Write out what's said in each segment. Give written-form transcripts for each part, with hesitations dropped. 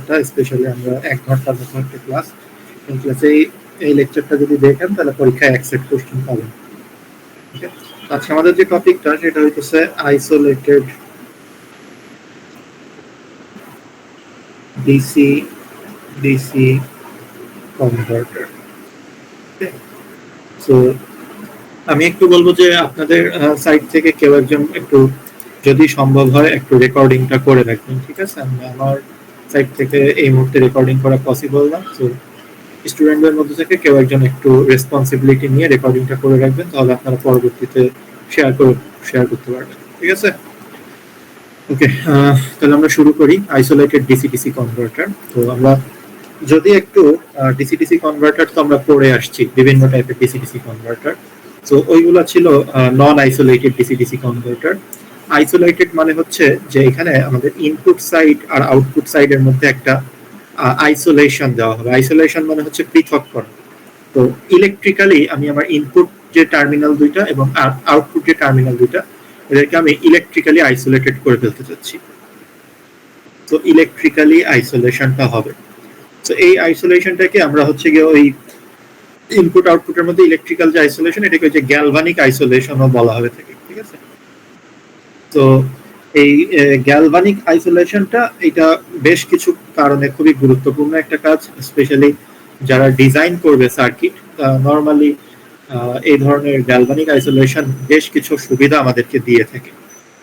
লেকচারটা, specially আমরা 1 ঘন্টার মতো একটা ক্লাস। এই ক্লাসে এই লেকচারটা যদি দেখেন তাহলে পরীক্ষায় অ্যাকসেপ্ট কোশ্চেন পাবেন। ওকে, আচ্ছা, আমাদের যে টপিকটা সেটা হইতেছে isolated DC DC converter. So আমি একটু বলবো যে আপনাদের সাইড থেকে কেউ একজন একটু, যদি সম্ভব হয়, একটু রেকর্ডিংটা করে রাখবেন, ঠিক আছে? আমার সাইড থেকে এই মুহূর্তে রেকর্ডিং করা পসিবল না। সো স্টুডেন্টদের মধ্যে থেকে কেউ একজন একটু রেসপন্সিবিলিটি নিয়ে রেকর্ডিংটা করে রাখবেন, তাহলে আপনারা পরবর্তীতে শেয়ার করতে পারবেন, ঠিক আছে? ওকে, তাহলে আমরা শুরু করি। Isolated DC DC converter. তো আমরা যদি একটু ডিসি ডিসি কনভার্টার তো আমরা পড়ে আসছি, বিভিন্ন টাইপের ডিসি ডিসি কনভার্টার। তো ওইগুলো ছিল non isolated DC DC converter. Isolated মানে হচ্ছে যে এখানে আমাদের ইনপুট সাইড আর আউটপুট সাইডের মধ্যে একটা আইসোলেশন দেওয়া হবে। আইসোলেশন মানে হচ্ছে পৃথককরণ। তো ইলেকট্রিক্যালি আমি আমার ইনপুট যে টার্মিনাল দুইটা এবং আউটপুট যে টার্মিনাল দুইটা, এদেরকে আমি ইলেকট্রিক্যালি আইসোলেটেড করে ফেলতে চাচ্ছি। তো ইলেকট্রিক্যালি আইসোলেশনটা হবে। তো এই আইসোলেশনটাকে আমরা হচ্ছে গিয়ে ওই ইনপুট আউটপুটের মধ্যে ইলেকট্রিক্যাল যে আইসোলেশন, এটাকে হচ্ছে গ্যালভানিক আইসোলেশনও বলা হবে থাকে, ঠিক আছে? তো এই গ্যালভানিক আইসোলেশনটা এটা বেশ কিছু কারণে খুবই গুরুত্বপূর্ণ একটা কাজ। স্পেশালি যারা ডিজাইন করবে সার্কিট, নর্মালি এই ধরনের গ্যালভানিক আইসোলেশন বেশ কিছু সুবিধা আমাদেরকে দিয়ে থাকে।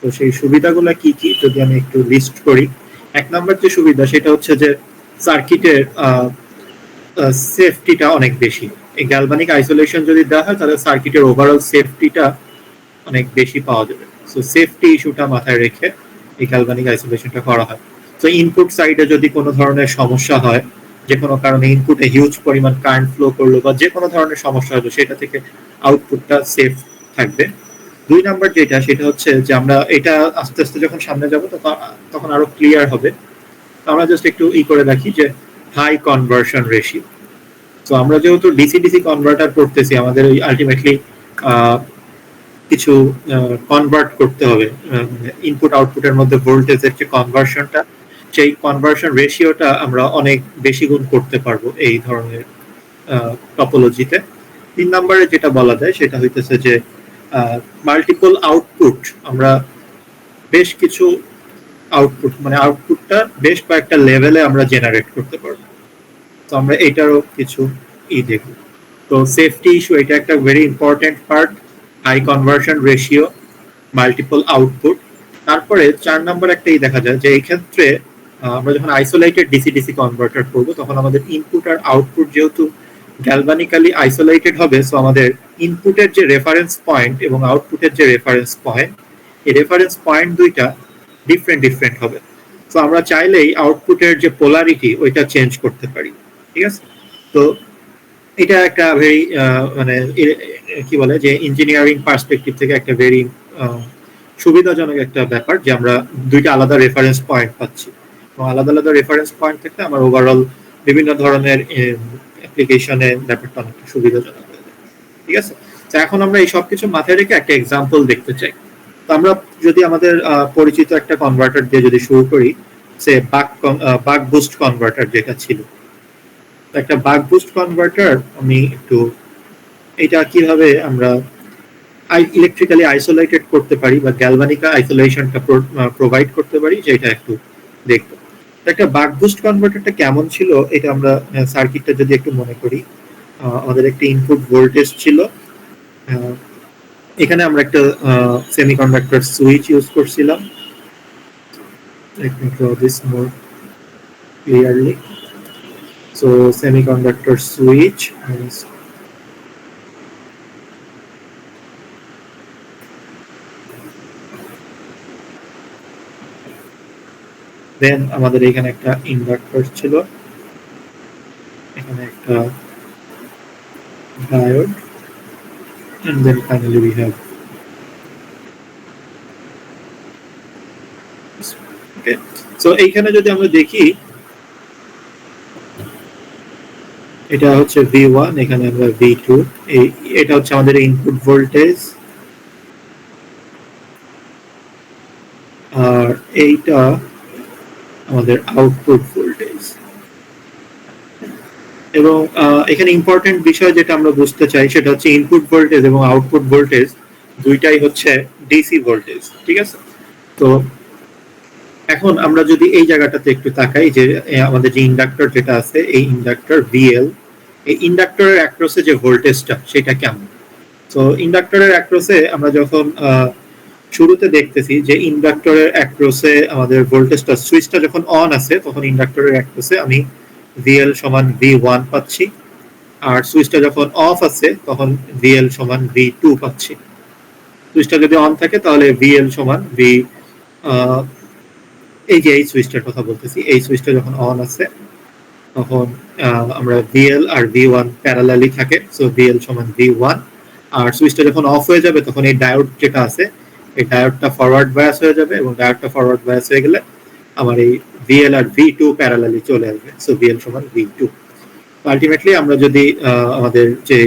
তো সেই সুবিধাগুলো কি কি যদি আমি একটু লিস্ট করি। 1 নম্বর যে সুবিধা সেটা হচ্ছে যে সার্কিটের সেফটিটা অনেক বেশি। এই গ্যালভানিক আইসোলেশন যদি দেওয়া হয় তাহলে সার্কিটের ওভারঅল সেফটিটা অনেক বেশি পাওয়া যাবে। সো সেফটি ইস্যুটা মাথায় রেখে এই গ্যালভানিক আইসোলেশনটা করা হয়। তো ইনপুট সাইডে যদি কোনো ধরনের সমস্যা হয়, যে কোনো কারণে ইনপুটে হিউজ পরিমাণ কারেন্ট ফ্লো করলো বা যে কোনো ধরনের সমস্যা হলো, সেটা থেকে আউটপুটটা সেফ থাকবে। 2 নাম্বার যেটা, সেটা হচ্ছে যে আমরা এটা আস্তে আস্তে যখন সামনে যাব তখন আরো ক্লিয়ার হবে। আমরা জাস্ট একটু করে রাখি যে হাই কনভার্সন রেশিও। তো আমরা যেহেতু ডিসি ডিসি কনভার্টার করতেছি, আমাদের ওই আলটিমেটলি কিছু কনভার্ট করতে হবে। ইনপুট আউটপুটের মধ্যে ভোল্টেজের যে কনভার্সনটা, সেই কনভার্সন রেশিওটা আমরা অনেক বেশি গুণ করতে পারবো এই ধরনের টপোলজিতে। 3 নম্বরে যেটা বলা যায় সেটা হইতেছে যে মাল্টিপল আউটপুট, আমরা বেশ কিছু আউটপুট মানে আউটপুটটা বেশ কয়েকটা লেভেলে আমরা জেনারেট করতে পারবো। তো আমরা এটারও কিছু দেখব। তো সেফটি ইস্যু, এটা একটা very important part. High conversion ratio, multiple output. তারপরে 4 নম্বর একটাই দেখা যায় যে এই ক্ষেত্রে আমরা যখন আইসোলেটেড ডিসি ডিসি কনভার্টার করব, তখন আমাদের ইনপুট আর আউটপুট যেহেতু গ্যালভানিক্যালি আইসোলেটেড হবে, সো আমাদের ইনপুটের যে রেফারেন্স পয়েন্ট এবং আউটপুটের যে রেফারেন্স পয়েন্ট, এই রেফারেন্স পয়েন্ট দুইটা ডিফারেন্ট হবে। তো আমরা চাইলেই আউটপুটের যে পোলারিটি ওইটা চেঞ্জ করতে পারি, ঠিক আছে? তো এটা একটা ভেরি মানে কি বলে যে ইঞ্জিনিয়ারিং পার্সপেক্টিভ থেকে একটা ভেরি সুবিধাজনক একটা ব্যাপার যে আমরা দুইটা আলাদা রেফারেন্স পয়েন্ট পাচ্ছি, এবং আলাদা আলাদা রেফারেন্স পয়েন্ট থেকে আমার ওভারঅল বিভিন্ন ধরনের অ্যাপ্লিকেশনে ব্যাপারটা অনেকটা সুবিধাজনক হয়ে যায়, ঠিক আছে? তো এখন আমরা এই সব কিছু মাথায় রেখে একটা এক্সাম্পল দেখতে চাই। তো আমরা যদি আমাদের পরিচিত একটা কনভার্টার দিয়ে যদি শুরু করি, সে বাক বুস্ট কনভার্টার যেটা ছিল। একটা বাক বুস্ট কনভার্টার, আমি একটু এটা কিভাবে আমরা ইলেকট্রিক্যালি আইসোলেটেড করতে পারি বা গ্যালভানিক আইসোলেশনটা প্রোভাইড করতে পারি, যেটা একটু দেখবো। একটা বাক বুস্ট কনভার্টারটা কেমন ছিল, এটা আমরা সার্কিটটা যদি একটু মনে করি। আমাদের একটা ইনপুট ভোল্টেজ ছিল, এখানে আমরা একটা সেমিকন্ডাক্টর সুইচ ইউজ করছিলাম। Let me draw this more clearly. So semiconductor switch is then আমাদের এখানে একটা ইন্ডাক্টর ছিল, এখানে একটা diode, and then finally we have okay. So এইখানে যদি আমরা দেখি, এটা হচ্ছে V1, এখানে আমরা V2, এটা হচ্ছে আমাদের ইনপুট ভোল্টেজ, আর এইটা আমাদের আউটপুট ভোল্টেজ। এবং এখানে ইম্পর্টেন্ট বিষয় যেটা আমরা বুঝতে চাই সেটা হচ্ছে ইনপুট ভোল্টেজ এবং আউটপুট ভোল্টেজ দুইটাই হচ্ছে ডিসি ভোল্টেজ, ঠিক আছে? তো এখন আমরা যদি এই জায়গাটাতে একটু তাকাই যে আমাদের যে ইন্ডাক্টর যেটা আছে, এই ইন্ডাক্টর ভিএল, এই ইন্ডাক্টরের অ্যাক্রসে যে ভোল্টেজটা সেটা কেমন। তো ইন্ডাক্টরের অ্যাক্রসে আমরা যখন শুরুতে দেখতেছি যে ইন্ডাক্টরের অ্যাক্রসে আমাদের ভোল্টেজটা, সুইচটা যখন অন আছে তখন ইন্ডাক্টরের অ্যাক্রসে আমি ভিএল সমান ভি1 পাচ্ছি, আর সুইচটা যখন অফ আছে তখন ভিএল সমান ভি2 পাচ্ছি। সুইচটা যদি অন থাকে তাহলে ভিএল সমান ভি, এই যে এই সুইচটার কথা বলতেছি, এই সুইচটা যখন অন আছে তখন আমরা ভিএল আর ভি1 প্যারালালি থাকে, সো ভিএল সমান ভি1। আর সুইচটা যখন অফ হয়ে যাবে তখন এই ডায়োড যেটা আছে এই ডায়োডটা ফরওয়ার্ড বায়াস হয়ে যাবে, এবং ডায়োডটা ফরওয়ার্ড বায়াস হয়ে গেলে আমার এই ভিএল আর ভি2 প্যারালালি চলে আসবে, সো ভিএল সমান ভি2। আলটিমেটলি আমরা যদি আমাদের যে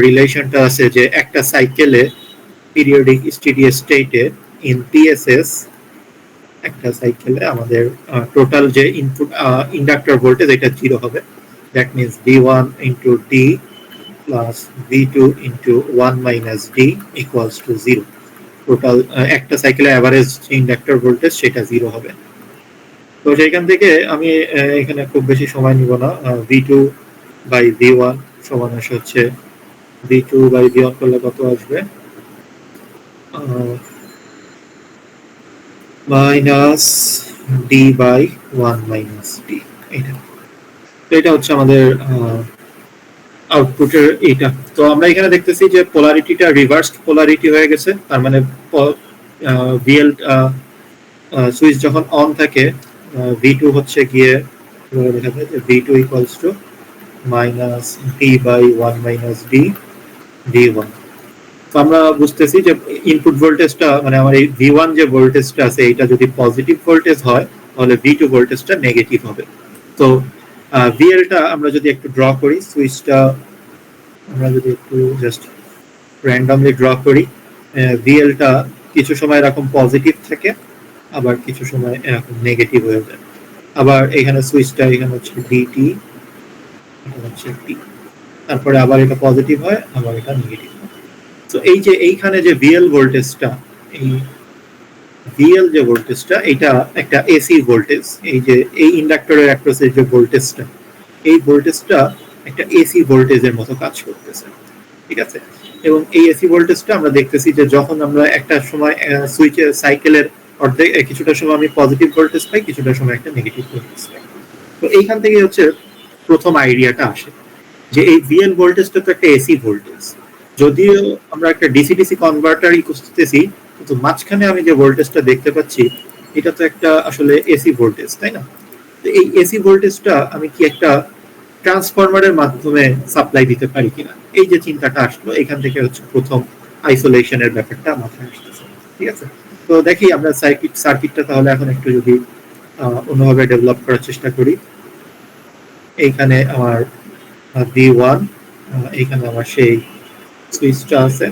রিলেশনটা আছে যে একটা সাইকেলে পিরিয়ডিক স্টেডি স্টেটে ইন পিএসএস, একটা সাইকেলে আমাদের টোটাল যে ইনপুট ইন্ডাক্টর ভোল্টেজ এটা 0 হবে। That means V1 into D plus V2 into 1 minus D equals to 0। Total একটা সাইকেলে অ্যাভারেজ ইন্ডাক্টর ভোল্টেজ সেটা 0 হবে। তো সেইখান থেকে আমি এখানে খুব বেশি সময় নিব না, V2 বাই V1 সমান হচ্ছে V2 বাই V1 করলে কত আসবে, minus D by 1 minus D. এটা হচ্ছে আমাদের আউটপুটের এইটা। তো আমরা এখানে দেখতেছি যে পোলারিটিটা রিভার্সড পোলারিটি হয়ে গেছে, তার মানে ভিএল সুইচ যখন অন থাকে V2 হচ্ছে গিয়ে লেখা যায় যে V2 equals to minus D by 1 minus D V1। তো আমরা বুঝতেছি যে ইনপুট ভোল্টেজটা মানে আমার এই V1 যে ভোল্টেজটা আছে এটা যদি পজিটিভ ভোল্টেজ হয় তাহলে V2 ভোল্টেজটা নেগেটিভ হবে। তো ভিএলটা আমরা যদি একটু ড্র করি, সুইচটা আমরা যদি একটু জাস্ট র্যান্ডমলি ড্র করি, ভিএলটা কিছু সময় এরকম পজিটিভ থাকে, আবার কিছু সময় এরকম নেগেটিভ হয়ে যায়। আবার এখানে সুইচটা এখানে হচ্ছে ডিটি, এখানে হচ্ছে টি, তারপরে আবার এটা পজিটিভ হয়, আবার এটা নেগেটিভ হয়। তো এই যে এইখানে যে ভিএল ভোল্টেজটা, এই ভিএল যে ভোল্টেজটা এটা একটা এসি ভোল্টেজ, এই যে এই ইন্ডাক্টরের অ্যাক্রসের যে ভোল্টেজটা, এই ভোল্টেজটা একটা এসি ভোল্টেজের মতো কাজ করতেছে, ঠিক আছে? এবং এই এসি ভোল্টেজটা আমরা দেখতেছি যে যখন আমরা একটা সময় সুইচের সাইকেলের অর্ধেক কিছুটা সময় আমি পজিটিভ ভোল্টেজ পাই, কিছুটা সময় একটা নেগেটিভ ভোল্টেজ পাই। তো এইখান থেকে হচ্ছে প্রথম আইডিয়াটা আসে যে এই ভিএল ভোল্টেজটা তো একটা এসি ভোল্টেজ, যদিও আমরা একটা ডিসি ডিসি কনভার্টারই করতেছি, কিন্তু মাঝখানে আমি যে ভোল্টেজটা দেখতে পাচ্ছি এটা তো একটা আসলে এসি ভোল্টেজ, তাই না? তো এই এসি ভোল্টেজটা আমি কি একটা ট্রান্সফরমারের মাধ্যমে সাপ্লাই দিতে পারি কিনা, এই যে চিন্তাটা আসলো এখান থেকে হচ্ছে প্রথম আইসোলেশনের ব্যাপারটা মাথায় আসতেছে, ঠিক আছে? তো দেখি আমরা সার্কিটটা তাহলে এখন একটু যদি অন্যভাবে ডেভেলপ করার চেষ্টা করি। এইখানে আমার V1, এইখানে আমার সেই সুইচটা আছে,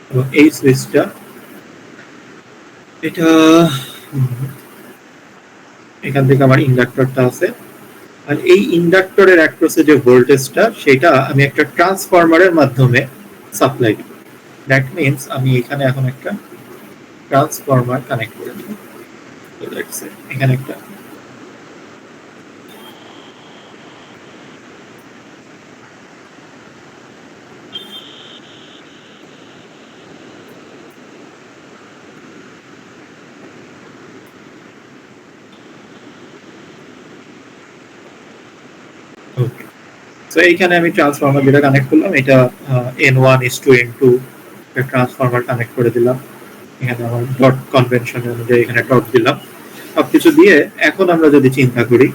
এবং এই সুইচটা এটা এখান থেকে আমার ইন্ডাক্টরটা আছে, আর এই ইন্ডাক্টরের অ্যাক্রসে যে ভোল্টেজটা সেটা আমি একটা ট্রান্সফরমারের মাধ্যমে সাপ্লাই দিব। দ্যাট মিন্স আমি এখানে এখন একটা ট্রান্সফরমার কানেক্ট করে দিব। এখানে একটা তো এইখানে আমি ট্রান্সফরমার যেটা কানেক্ট করলাম এটা N1:N2 ট্রান্সফরমার কানেক্ট করে দিলাম। এখানে আমার ডট কনভেনশন অনুযায়ী এখানে ডট দিলাম, সবকিছু দিয়ে এখন আমরা যদি চিন্তা করি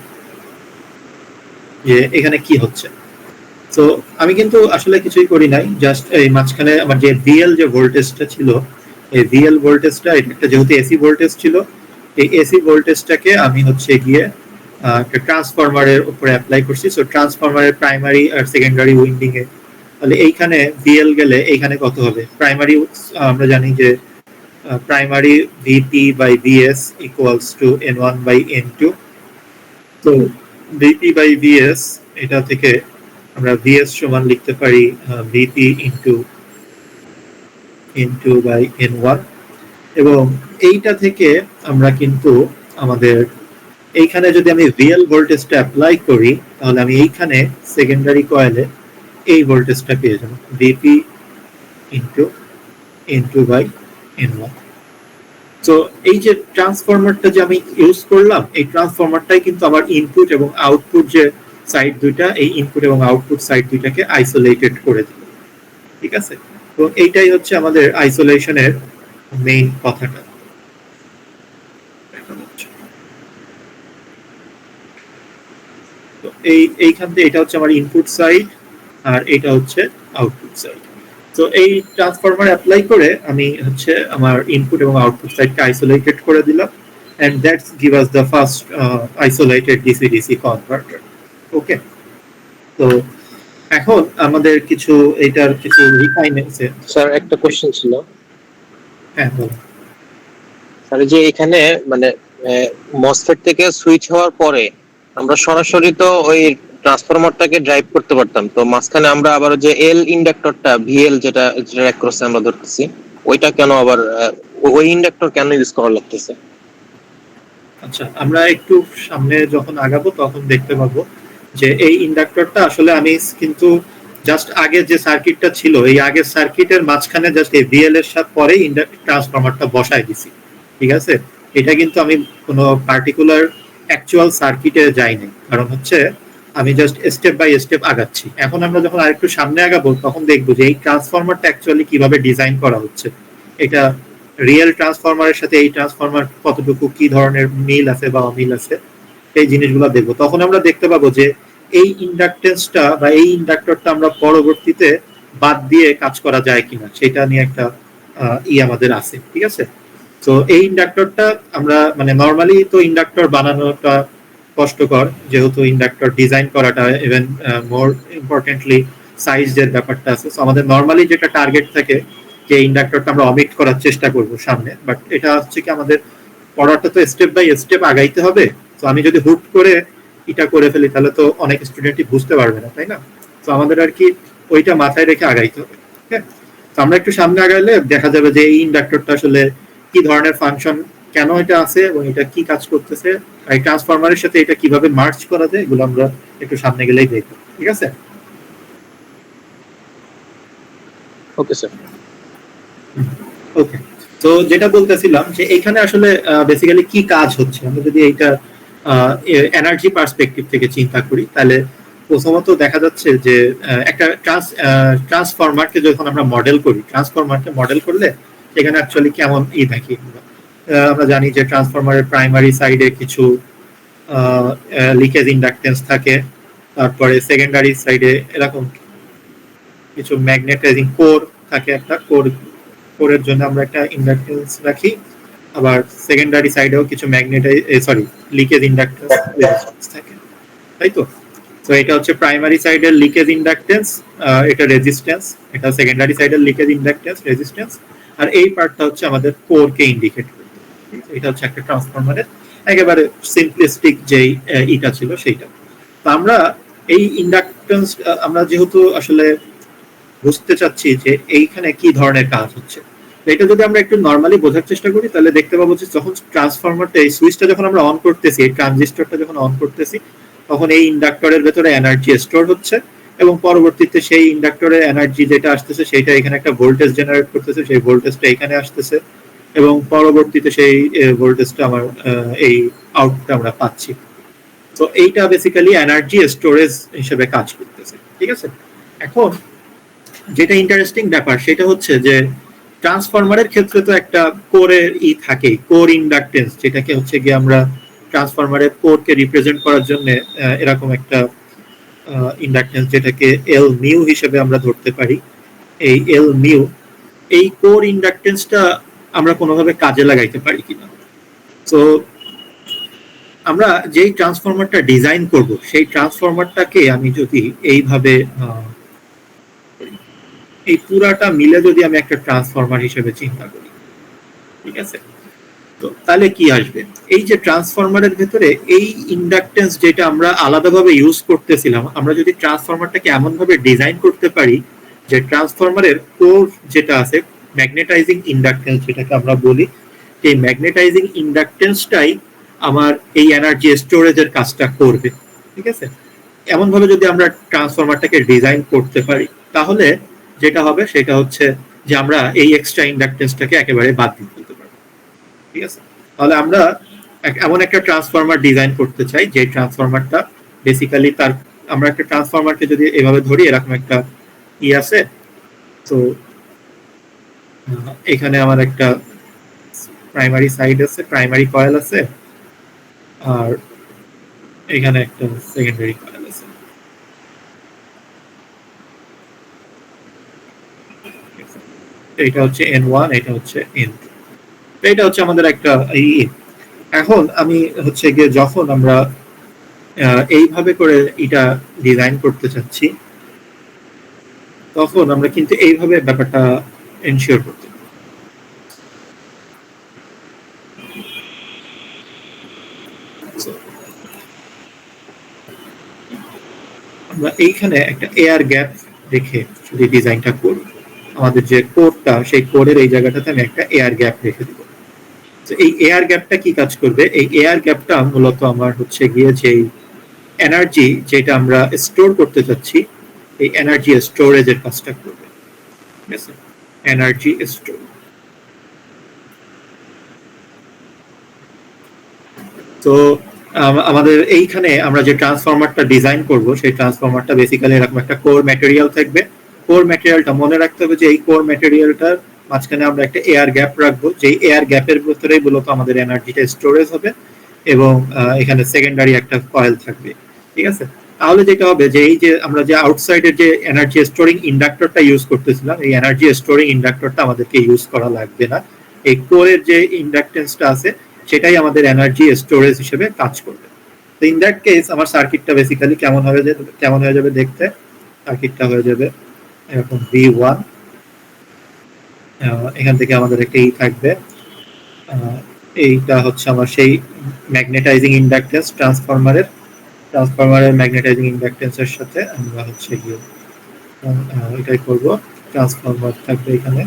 যে এখানে কি হচ্ছে, তো আমি কিন্তু আসলে কিছুই করি নাই, জাস্ট এই মাঝখানে আমার যে ভিএল যে ভোল্টেজটা ছিল, এই ভিএল ভোল্টেজটা এটা যেহেতু এসি ভোল্টেজ ছিল, এই এসি ভোল্টেজটাকে আমি হচ্ছে গিয়ে একটা ট্রান্সফরমারের উপরে অ্যাপ্লাই করছি। সো ট্রান্সফরমারের প্রাইমারি আর সেকেন্ডারি উইন্ডিং এ তাহলে এইখানে ভিএল গেলে এইখানে কত হবে, প্রাইমারি আমরা জানি যে primary VP by VS equals to n1 by n2। তো ভিপি বাই ভিএস এটা থেকে আমরা ভিএস সমান লিখতে পারি VP into n2 by n1, এবং এইটা থেকে আমরা কিন্তু আমাদের এইখানে যদি আমি রিয়েল ভোল্টেজটা অ্যাপ্লাই করি তাহলে আমি এইখানে সেকেন্ডারি কয়েলে এই ভোল্টেজটা পেয়ে যাবো VP into n2 by n1। তো এই যে ট্রান্সফরমারটা যে আমি ইউজ করলাম, এই ট্রান্সফরমারটাই কিন্তু আমার ইনপুট এবং আউটপুট যে সাইড দুইটা, এই ইনপুট এবং আউটপুট সাইড দুইটাকে আইসোলেটেড করে দিল। ঠিক আছে, তো এইটাই হচ্ছে আমাদের আইসোলেশনের মেইন কথাটা। তো এইখান থেকে এটা হচ্ছে আমার ইনপুট সাইড আর এটা হচ্ছে আউটপুট সাইড। তো এই ট্রান্সফরমার অ্যাপ্লাই করে আমি হচ্ছে আমার ইনপুট এবং আউটপুট সাইডকে আইসোলেটেড করে দিলাম, and that's give us the first isolated DC-DC converter. ওকে, তো এখন আমাদের কিছু এটার কিছু রিফাইনমেন্টস। স্যার একটা কোশ্চেন ছিল। হ্যাঁ বলুন স্যার, যে এখানে মানে মসফেট থেকে সুইচ হওয়ার পরে আমরা সরাসরি তো ওই ট্রান্সফরমারটাকে ড্রাইভ করতে পারতাম, তো মাঝখানে আমরা আবার যে এল ইন্ডাক্টরটা ভিএল যেটা ক্রসে আমরা ধরতেছি, ওইটা কেন আবার ওই ইন্ডাক্টর কেন ইউজ করা লাগতেছে? আচ্ছা, আমরা একটু সামনে যখন আগাবো তখন দেখতে পাবো যে এই ইন্ডাক্টরটা আসলে আমি কিন্তু জাস্ট আগে যে সার্কিটটা ছিল, এই আগের সার্কিটের মাঝখানে জাস্ট এই ভিএল এর সাথে পরে ট্রান্সফরমারটা বসায় দিছি। ঠিক আছে, এটা কিন্তু আমি কোনো পার্টিকুলার অ্যাকচুয়াল সার্কিটে যাইনি, কারণ হচ্ছে আমি জাস্ট স্টেপ বাই স্টেপ আগাচ্ছি। এখন আমরা যখন আরেকটু সামনে আগাবো তখন দেখবো যে এই ট্রান্সফরমারটা অ্যাকচুয়ালি কিভাবে ডিজাইন করা হচ্ছে, এটা রিয়েল ট্রান্সফরমারের সাথে এই ট্রান্সফরমার কতটুকু কি ধরনের মিল আছে বা অমিল আছে, এই জিনিসগুলো দেখবো। তখন আমরা দেখতে পাবো যে এই ইন্ডাকটেন্সটা বা এই ইন্ডাক্টরটা আমরা পরবর্তীতে বাদ দিয়ে কাজ করা যায় কিনা সেটা নিয়ে একটা আমাদের আছে। ঠিক আছে, তো এই ইন্ডাক্টরটা আমরা মানে নরমালি তো ইন্ডাক্টর বানানোটা কষ্টকর, যেহেতু ইন্ডাক্টর ডিজাইন করাটা, ইভেন মোর ইম্পর্টেন্টলি সাইজের ব্যাপারটা আছে। তো আমাদের নরমালি যেটা টার্গেট থাকে যে ইন্ডাক্টরটা আমরা অমিট করার চেষ্টা করব সামনে, বাট এটা হচ্ছে কি আমাদের পড়াটা তো স্টেপ বাই স্টেপ আগাইতে হবে। তো আমি যদি হুট করে এটা করে ফেলি তাহলে তো অনেক স্টুডেন্টই বুঝতে পারবে না, তাই না? তো আমাদের আর কি ওইটা মাথায় রেখে আগাইতে হবে। হ্যাঁ, তো আমরা একটু সামনে আগাইলে দেখা যাবে যে এই ইন্ডাক্টরটা আসলে কি ধরনের ফাংশন, কেন এটা আছে এবং এটা কি কাজ করতেছে, এই ট্রান্সফরমারের সাথে এটা কিভাবে মার্চ করা যায়, এগুলো আমরা একটু সামনে গেলেই দেখব। ঠিক আছে, ওকে স্যার। ওকে, তো যেটা বলতেছিলাম যে এখানে আসলে বেসিক্যালি কি কাজ হচ্ছে, আমরা যদি এইটা এনার্জি পার্সপেক্টিভ থেকে চিন্তা করি তাহলে প্রথমত দেখা যাচ্ছে যে একটা ট্রান্সফরমারকে যখন আমরা মডেল করি, ট্রান্সফরমারকে মডেল করলে সেখানে অ্যাকচুয়ালি কেমন দেখি আমরা জানি যে ট্রান্সফরমারের প্রাইমারি সাইডে কিছু লিকেজ ইন্ডাকটেন্স থাকে, তারপরে সেকেন্ডারি সাইডে এরকম কিছু ম্যাগনেটাইজিং কোর থাকে, একটা কোরের জন্য আমরা একটা ইন্ডাকটেন্স রাখি, আবার সেকেন্ডারি সাইডেও কিছু লিকেজ ইন্ডাকটেন্স থাকে, তাই তো? তো এটা হচ্ছে প্রাইমারি সাইডের লিকেজ ইন্ডাকটেন্স, এটা রেজিস্ট্যান্স, এটা সেকেন্ডারি সাইডের লিকেজ ইন্ডাকটেন্স রেজিস্ট্যান্স, আর এই পার্টটা হচ্ছে আমাদের কোরকে ইন্ডিকেট করতে। এটা হচ্ছে একটা ট্রান্সফরমারের একেবারে সিম্পলিস্টিক যেই এটা ছিল সেইটা। তো আমরা এই ইন্ডাকটেন্স আমরা যেহেতু আসলে বুঝতে চাচ্ছি যে এইখানে কি ধরনের কাজ হচ্ছে, এটা যদি আমরা একটু নরমালি বোঝার চেষ্টা করি তাহলে দেখতে পাবো যে যখন ট্রান্সফরমারটা এই সুইচটা যখন আমরা অন করতেছি, এই ট্রানজিস্টরটা যখন অন করতেছি, তখন এই ইন্ডাক্টরের ভেতরে এনার্জি স্টোর হচ্ছে এবং পরবর্তীতে সেই ইন্ডাক্টরের এনার্জি যেটা আসতেছে সেটা এখানে একটা ভোল্টেজ জেনারেট করতেছে, সেই ভোল্টেজটা এখানে আসতেছে এবং পরবর্তীতে সেই ভোল্টেজটা আমার এই আউটপুটটা আমরা পাচ্ছি। তো এইটা বেসিক্যালি এনার্জি স্টোরেজ হিসেবে কাজ করতেছে। ঠিক আছে, এখন যেটা ইন্টারেস্টিং ব্যাপার সেটা হচ্ছে যে ট্রান্সফরমারের ক্ষেত্রে তো একটা কোরের থাকে, কোর ইন্ডাকটেন্স, যেটাকে হচ্ছে গিয়ে আমরা ট্রান্সফরমারের কোরকে রিপ্রেজেন্ট করার জন্য এরকম একটা ইন্ডাকটেন্স যেটাকে এল মিউ হিসেবে আমরা ধরতে পারি। এই এল মিউ, এই কোর ইন্ডাকটেন্সটা আমরা কোনোভাবে কাজে লাগাইতে পারি কিনা। তো আমরা যেই ট্রান্সফরমারটা ডিজাইন করব সেই ট্রান্সফরমারটাকে আমি যদি এইভাবে এই পুরাটা মিলে যদি আমি একটা ট্রান্সফরমার হিসেবে চিন্তা করি, ঠিক আছে। তো তাহলে কি আসবে, এই যে ট্রান্সফরমারের ভেতরে এই ইন্ডাকটেন্স যেটা আমরা আলাদাভাবে ইউজ করতেছিলাম, আমরা যদি ট্রান্সফরমারটাকে এমন ভাবে ডিজাইন করতে পারি যে ট্রান্সফরমারের কোর যেটা আছে, ম্যাগনেটাইজিং ইন্ডাকটেন্স যেটাকে আমরা বলি, এই ম্যাগনেটাইজিং ইন্ডাকটেন্সটাই আমার এই এনার্জি স্টোরেজের কাজটা করবে। ঠিক আছে, এমন ভাবে যদি আমরা ট্রান্সফরমারটাকে ডিজাইন করতে পারি, তাহলে যেটা হবে সেটা হচ্ছে যে আমরা এই এক্সট্রা ইন্ডাকটেন্সটাকে একেবারে বাদ দিয়ে দিতে পারবো। ঠিক আছে, তাহলে আমরা এমন একটা ট্রান্সফরমার ডিজাইন করতে চাই যে ট্রান্সফরমারটা বেসিক্যালি তার, আমরা একটা ট্রান্সফরমারকে যদি এভাবে ধরি, এরকম একটা ই আছে, তো এখানে আমার একটা প্রাইমারি সাইড আছে, প্রাইমারি কয়েল আছে, আর এখানে একটা সেকেন্ডারি কয়েল আছে। এটা হচ্ছে N1, এটা হচ্ছে N2, এটা হচ্ছে আমাদের একটা এখন আমি হচ্ছে গিয়ে যখন আমরা এইভাবে করে এটা ডিজাইন করতে চাচ্ছি, তখন আমরা কিন্তু এইভাবে ব্যাপারটা এনশিওর করতে পারি। আমরা এইখানে একটা এয়ার গ্যাপ রেখে যদি ডিজাইনটা করি, আমাদের যে কোরটা, সেই কোরের এই জায়গাটাতে আমি একটা এয়ার গ্যাপ রেখে দিব। তো এই এয়ার গ্যাপটা কি কাজ করবে, এই এয়ার গ্যাপটা মূলত আমার হচ্ছে গিয়ে যে এনার্জি যেটা আমরা স্টোর করতে চাচ্ছি, এই এনার্জি স্টোরেজের কাজটা করবে। ঠিক আছে, এনার্জি স্টোর। তো আমাদের এইখানে আমরা যে ট্রান্সফরমারটা ডিজাইন করব, সেই ট্রান্সফরমারটা বেসিক্যালি এরকম একটা কোর ম্যাটেরিয়াল থাকবে। কোর ম্যাটেরিয়ালটা মনে রাখতে হবে যে এই কোর ম্যাটেরিয়ালটার মাঝখানে আমরা একটা এয়ার গ্যাপ রাখবো, যে এয়ার গ্যাপের ভিতরেই মূলত আমাদের এনার্জিটা স্টোরেজ হবে, এবং এখানে সেকেন্ডারি একটা কয়েল থাকবে। ঠিক আছে, তাহলে যেটা হবে যে এই যে আমরা যে আউটসাইডের যে এনার্জি স্টোরিং ইন্ডাক্টরটা ইউজ করতেছিলাম, এই এনার্জি স্টোরিং ইন্ডাক্টরটা আমাদেরকে ইউজ করা লাগবে না। এই কোরের যে ইন্ডাকটেন্সটা আছে সেটাই আমাদের এনার্জি স্টোরেজ হিসেবে কাজ করবে। তো ইন দ্যাট কেস আমার সার্কিটটা বেসিক্যালি কেমন হয়ে যাবে দেখতে, সার্কিটটা হয়ে যাবে এরকম V1, এখান থেকে আমাদের একটা থাকবে, এইটা হচ্ছে আমার সেই ম্যাগনেটাইজিং ইন্ডাকটেন্স ট্রান্সফরমারের ম্যাগনেটাইজিং ইন্ডাকটেন্সের সাথে আমরা হচ্ছে গিয়ে এটাই করব, ট্রান্সফরমার থাকবে এখানে,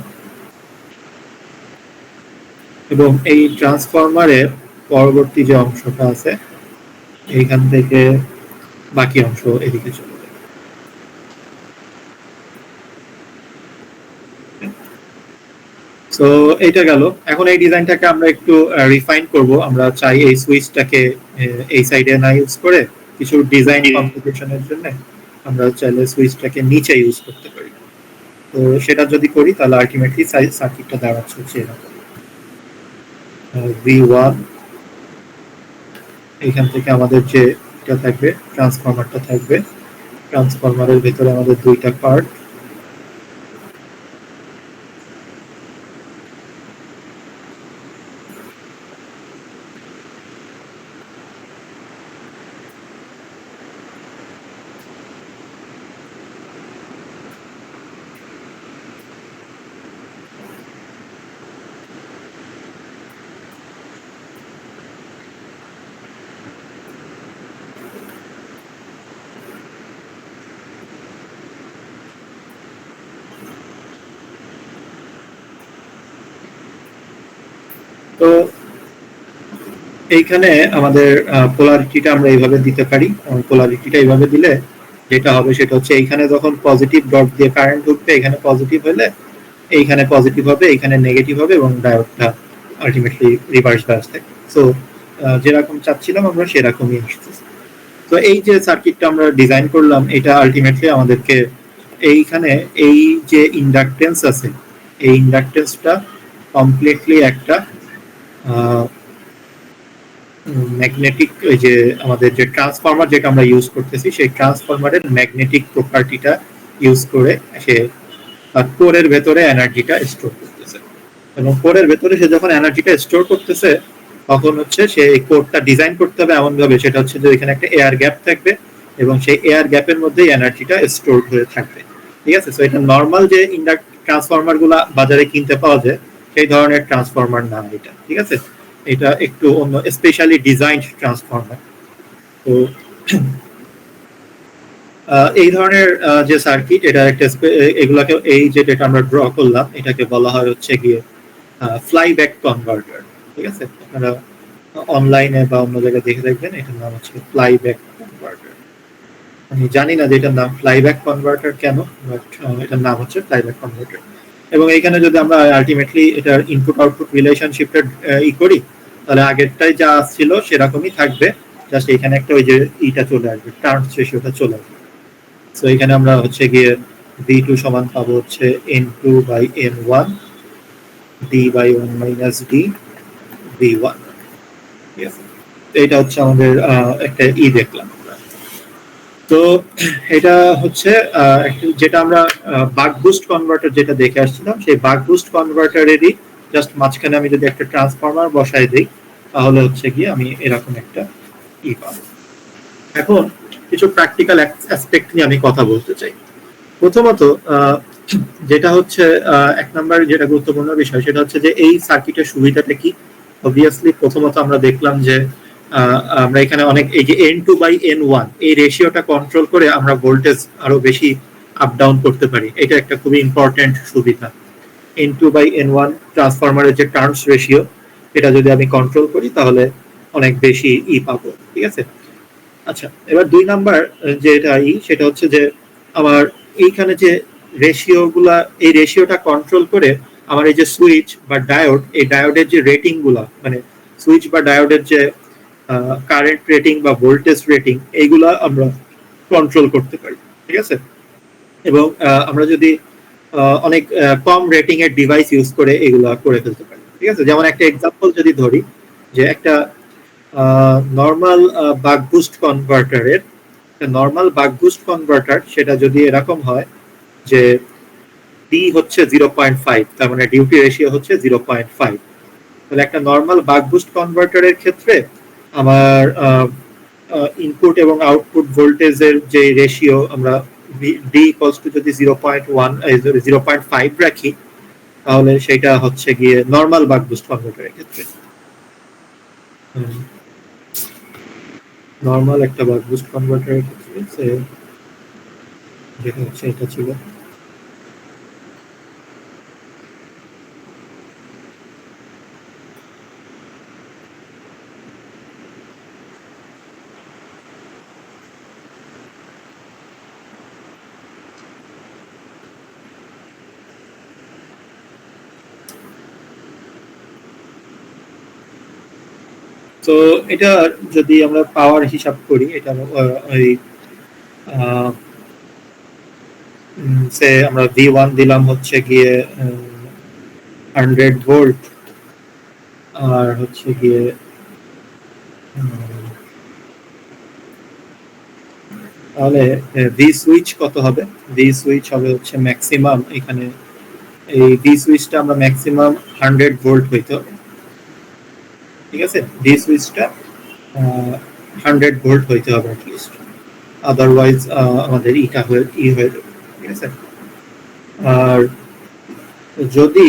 এবং এই ট্রান্সফরমারের পরবর্তী যে অংশটা আছে এইখান থেকে বাকি অংশ এদিকে চলে যাবে। সো এটা গেল। এখন এই ডিজাইনটাকে আমরা একটু রিফাইন করব। আমরা চাই এই সুইচটাকে এই সাইডে না ইউজ করে কিছু ডিজাইন কমপ্লিকেশনের জন্য আমরা চাইলে সুইচটাকে নিচে ইউজ করতে পারি। তো সেটা যদি করি তাহলে আলটিমেটলি সার্কিটটা দাঁড়াচ্ছে হচ্ছে এরকম, V1, এইখান থেকে আমাদের যে এটা থাকবে ট্রান্সফরমারটা থাকবে, ট্রান্সফরমারের ভেতরে আমাদের দুইটা পার্ট, তো এইখানে আমাদের পোলারিটিটা আমরা এইভাবে দিতে পারি। পোলারিটিটা এইভাবে দিলে যেটা হবে সেটা হচ্ছে এইখানে যখন পজিটিভ ডট দিয়ে কারেন্ট ঢুকবে, এখানে পজিটিভ হলে এইখানে পজিটিভ হবে, এইখানে নেগেটিভ হবে, এবং ডায়োডটা আলটিমেটলি রিভার্স বায়াস থাকবে। সো যেরকম চাচ্ছিলাম আমরা সেরকমই আসতেছে। তো এই যে সার্কিটটা আমরা ডিজাইন করলাম, এটা আলটিমেটলি আমাদেরকে এইখানে এই যে ইন্ডাকটেন্স আছে, এই ইন্ডাকটেন্সটা কমপ্লিটলি একটা ম্যাগনেটিক, ওই যে আমাদের যে ট্রান্সফরমার যেটা আমরা ইউজ করতেছি, সেই ট্রান্সফরমারের ম্যাগনেটিক প্রপার্টিটা ইউজ করে সে কোরের ভেতরে এনার্জিটা স্টোর করতেছে, এবং কোরের ভেতরে সে যখন এনার্জিটা স্টোর করতেছে তখন হচ্ছে সে এই কোরটা ডিজাইন করতে হবে এমন ভাবে, সেটা হচ্ছে যে এখানে একটা এয়ার গ্যাপ থাকবে এবং সেই এয়ার গ্যাপের মধ্যেই এনার্জিটা স্টোর হয়ে থাকবে। ঠিক আছে, সো এটা নর্মাল যে ট্রান্সফরমার গুলা বাজারে কিনতে পাওয়া যায় সেই ধরনের ট্রান্সফরমার না এটা, ঠিক আছে? এটা একটু অন্য স্পেশালি ডিজাইনড ট্রান্সফরমার। তো এই ধরনের যে সার্কিট, এটা একটা এগুলাকে, এই যে যেটা আমরা ড্র করলাম এটাকে বলা হয় হচ্ছে গিয়ে ফ্লাইব্যাক কনভার্টার, ঠিক আছে? আপনারা অনলাইনে বা অন্য জায়গায় দেখে দেখবেন, এটার নাম হচ্ছে ফ্লাইব্যাক কনভার্টার। আমি জানি না যে এটার নাম ফ্লাইব্যাক কনভার্টার কেন, বাট এটার নাম হচ্ছে ফ্লাইব্যাক কনভার্টার। এবং এইখানে যদি আমরা আলটিমেটলি এটার ইনপুট আউটপুট রিলেশনশিপটা করি, তাহলে আগেরটাই যা ছিল সেরকমই থাকবে, জাস্ট এখানে একটা ওই যে ইটা চলে আসবে, টার্নস রেশিওটা চলে আসবে। সো এখানে আমরা হচ্ছে গিয়ে V2 সমান পাবো হচ্ছে N2/N1 D/1 - D V1, ঠিক আছে? এটা হচ্ছে আমাদের একটা দেখলাম। তো এটা হচ্ছে যেটা আমরা বাক বুস্ট কনভার্টার যেটা দেখে আসছিলাম, সেই বাক বুস্ট কনভার্টারেরই জাস্ট মাঝখানে আমি যদি একটা ট্রান্সফরমার বসাই দিই, তাহলে হচ্ছে গিয়ে আমি এরকম একটা পাবো। এখন কিছু প্র্যাকটিক্যাল অ্যাসপেক্ট নিয়ে আমি কথা বলতে চাই। প্রথমত যেটা হচ্ছে এক নম্বর যেটা গুরুত্বপূর্ণ বিষয়, সেটা হচ্ছে যে এই সার্কিটের সুবিধাটা কি। অবভিয়াসলি প্রথমত আমরা দেখলাম যে আমরা এখানে অনেক এই যে N2/N1 এই রেশিওটা কন্ট্রোল করে আমরা ভোল্টেজ আরো বেশি আপ ডাউন করতে পারি। এটা একটা খুবই ইম্পর্টেন্ট সুবিধা। N2/N1 ট্রান্সফরমারের যে টার্নস রেশিও, এটা যদি আমি কন্ট্রোল করি তাহলে অনেক বেশি পাবো, ঠিক আছে? আচ্ছা, এবার 2 নাম্বার যেটা সেটা হচ্ছে যে আমার এইখানে যে রেশিও গুলা, এই রেশিওটা কন্ট্রোল করে আমার এই যে সুইচ বা ডায়োড, এই ডায়োডের যে রেটিং গুলা, মানে সুইচ বা ডায়োডের যে কারেন্ট রেটিং বা ভোল্টেজ রেটিং, এইগুলা আমরা কন্ট্রোল করতে পারি, ঠিক আছে? এবং আমরা যদি অনেক কম রেটিং এর ডিভাইস ইউজ করে এগুলা করে ফেলতে পারি, ঠিক আছে? যেমন একটা এক্সাম্পল যদি ধরি, যে একটা নর্মাল বাক বুস্ট কনভার্টারের, নর্মাল বাক বুস্ট কনভার্টার সেটা যদি এরকম হয় যে D হচ্ছে 0.5, তার মানে ডিউটি রেশিও হচ্ছে 0.5, তাহলে একটা নর্মাল বাক বুস্ট কনভার্টারের ক্ষেত্রে আমার ইনপুট এবং আউটপুট ভোল্টেজের যে রেশিও আমরা D যদি 0.5 রাখি, তাহলে সেটা হচ্ছে গিয়ে নর্মাল বাক বুস্ট কনভার্টারের ক্ষেত্রে। নর্মাল একটা বাক বুস্ট কনভার্টারের ক্ষেত্রে যেটা হচ্ছে এটা ছিল তো এটা যদি আমরা পাওয়ার হিসাব করি, এটা ওই সে আমরা V1 দিলাম হচ্ছে গিয়ে 100 ভোল্ট, আর হচ্ছে গিয়ে তাহলে ভি সুইচ কত হবে? ভি সুইচ হবে হচ্ছে ম্যাক্সিমাম, এখানে এই ভি সুইচটা আমরা ম্যাক্সিমাম 100 ভোল্ট হইতে হবে, ঠিক আছে? ভি সুইচটা 100 ভোল্ট হইতে হবে অ্যাটলিস্ট, আদারওয়াইজ আমাদের ইটা হয়ে যাবে, ঠিক আছে? আর যদি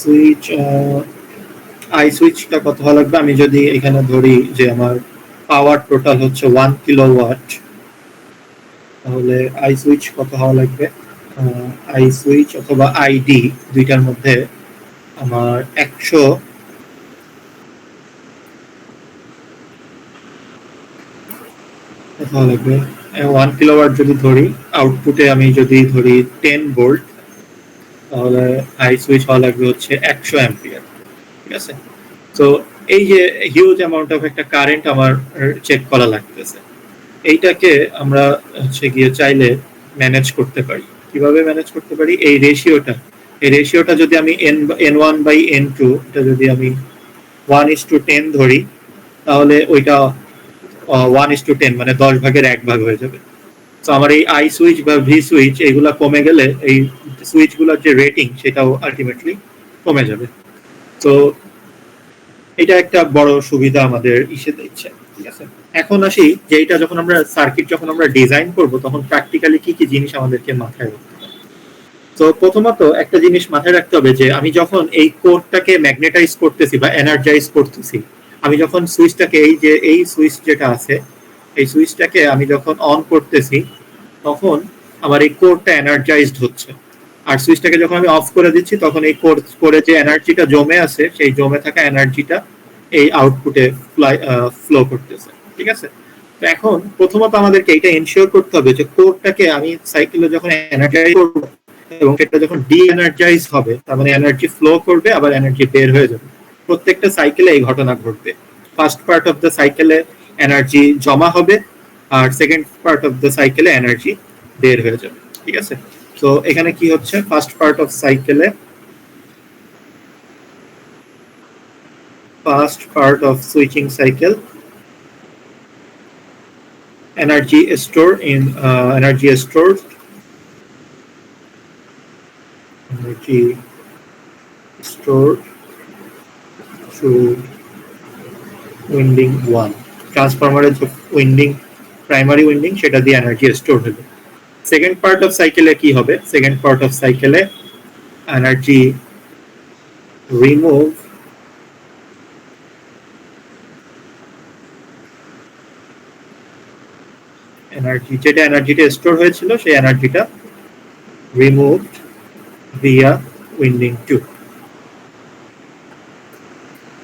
সুইচ আই সুইচটা কত হওয়া লাগবে, আমি যদি এখানে ধরি যে আমার পাওয়ার টোটাল হচ্ছে 1 কিলোওয়াট, তাহলে আই সুইচ কত হওয়া লাগবে? আই সুইচ অথবা আইডি দুইটার মধ্যে আমার 100 কত হওয়া লাগবে? 1 কিলোওয়াট যদি ধরি, আউটপুটে আমি যদি ধরি 10 ভোল্ট, তাহলে আই সুইচ হওয়া লাগবে হচ্ছে 100 অ্যাম্পিয়ার, ঠিক আছে? তো এই যে হিউজ অ্যামাউন্ট অফ একটা কারেন্ট আমার চেক করা লাগতেছে, এইটাকে আমরা হচ্ছে গিয়ে চাইলে ম্যানেজ করতে পারি। কিভাবে ম্যানেজ করতে পারি? এই রেশিওটা যদি আমি N1/N2 এটা যদি আমি 1:10 ধরি, তাহলে ওইটা 1:10 মানে 10 ভাগের 1 ভাগ হয়ে যাবে। তো আমার এই আই সুইচ বা ভি সুইচ এগুলা কমে গেলে এই সুইচগুলোর যে রেটিং সেটাও আলটিমেটলি কমে যাবে। তো এটা একটা বড় সুবিধা আমাদের দিচ্ছে, ঠিক আছে? এখন আসি যে এটা যখন আমরা সার্কিট যখন আমরা ডিজাইন করব তখন প্র্যাকটিক্যালি কি কি জিনিস আমাদেরকে মাথায় রাখতে হবে। তো প্রথমত একটা জিনিস মাথায় রাখতে হবে যে আমি যখন এই কোডটাকে ম্যাগনেটাইজ করতেছি বা এনার্জাইজ করতেছি, আমি যখন সুইচটাকে এই যে এই সুইচ যেটা আছে এই সুইচটাকে আমি যখন অন করতেছি তখন আমার এই কোডটা এনার্জাইজড হচ্ছে, আর সুইচটাকে যখন আমি অফ করে দিচ্ছি তখন এই কোরে যে এনার্জিটা জমে আছে সেই জমে থাকা এনার্জিটা এই আউটপুটে ফ্লো করতেছে। ঠিক আছে, তো এখন প্রথমত আমাদেরকে এটা এনশিওর করতে হবে যে কোরটাকে আমি সাইকেলে যখন এনার্জাইজ করব এবং সেটা যখন ডি এনার্জাইজ হবে তার মানে এনার্জি ফ্লো করবে আবার এনার্জি বের হয়ে যাবে, প্রত্যেকটা সাইকেলে এই ঘটনা ঘটবে। ফার্স্ট পার্ট অফ দ্য সাইকেলে এনার্জি জমা হবে আর সেকেন্ড পার্ট অফ দ্য সাইকেলে এনার্জি বের হয়ে যাবে। ঠিক আছে, তো এখানে কি হচ্ছে, ফার্স্ট পার্ট অফ সাইকেলে first part of switching cycle energy stored in energy stored through winding 1 ট্রান্সফরমারের যে উইন্ডিং প্রাইমারি উইন্ডিং সেটা দিয়ে এনার্জি স্টোর হবে। সেকেন্ড পার্ট অফ সাইকেলে কি হবে, সেকেন্ড পার্ট অফ সাইকেলে এনার্জি রিমুভ এনার্জি যেটা এনার্জিটা স্টোর হয়েছিল সেই এনার্জিটা রিমুভড ভিয়া উইন্ডিং 2।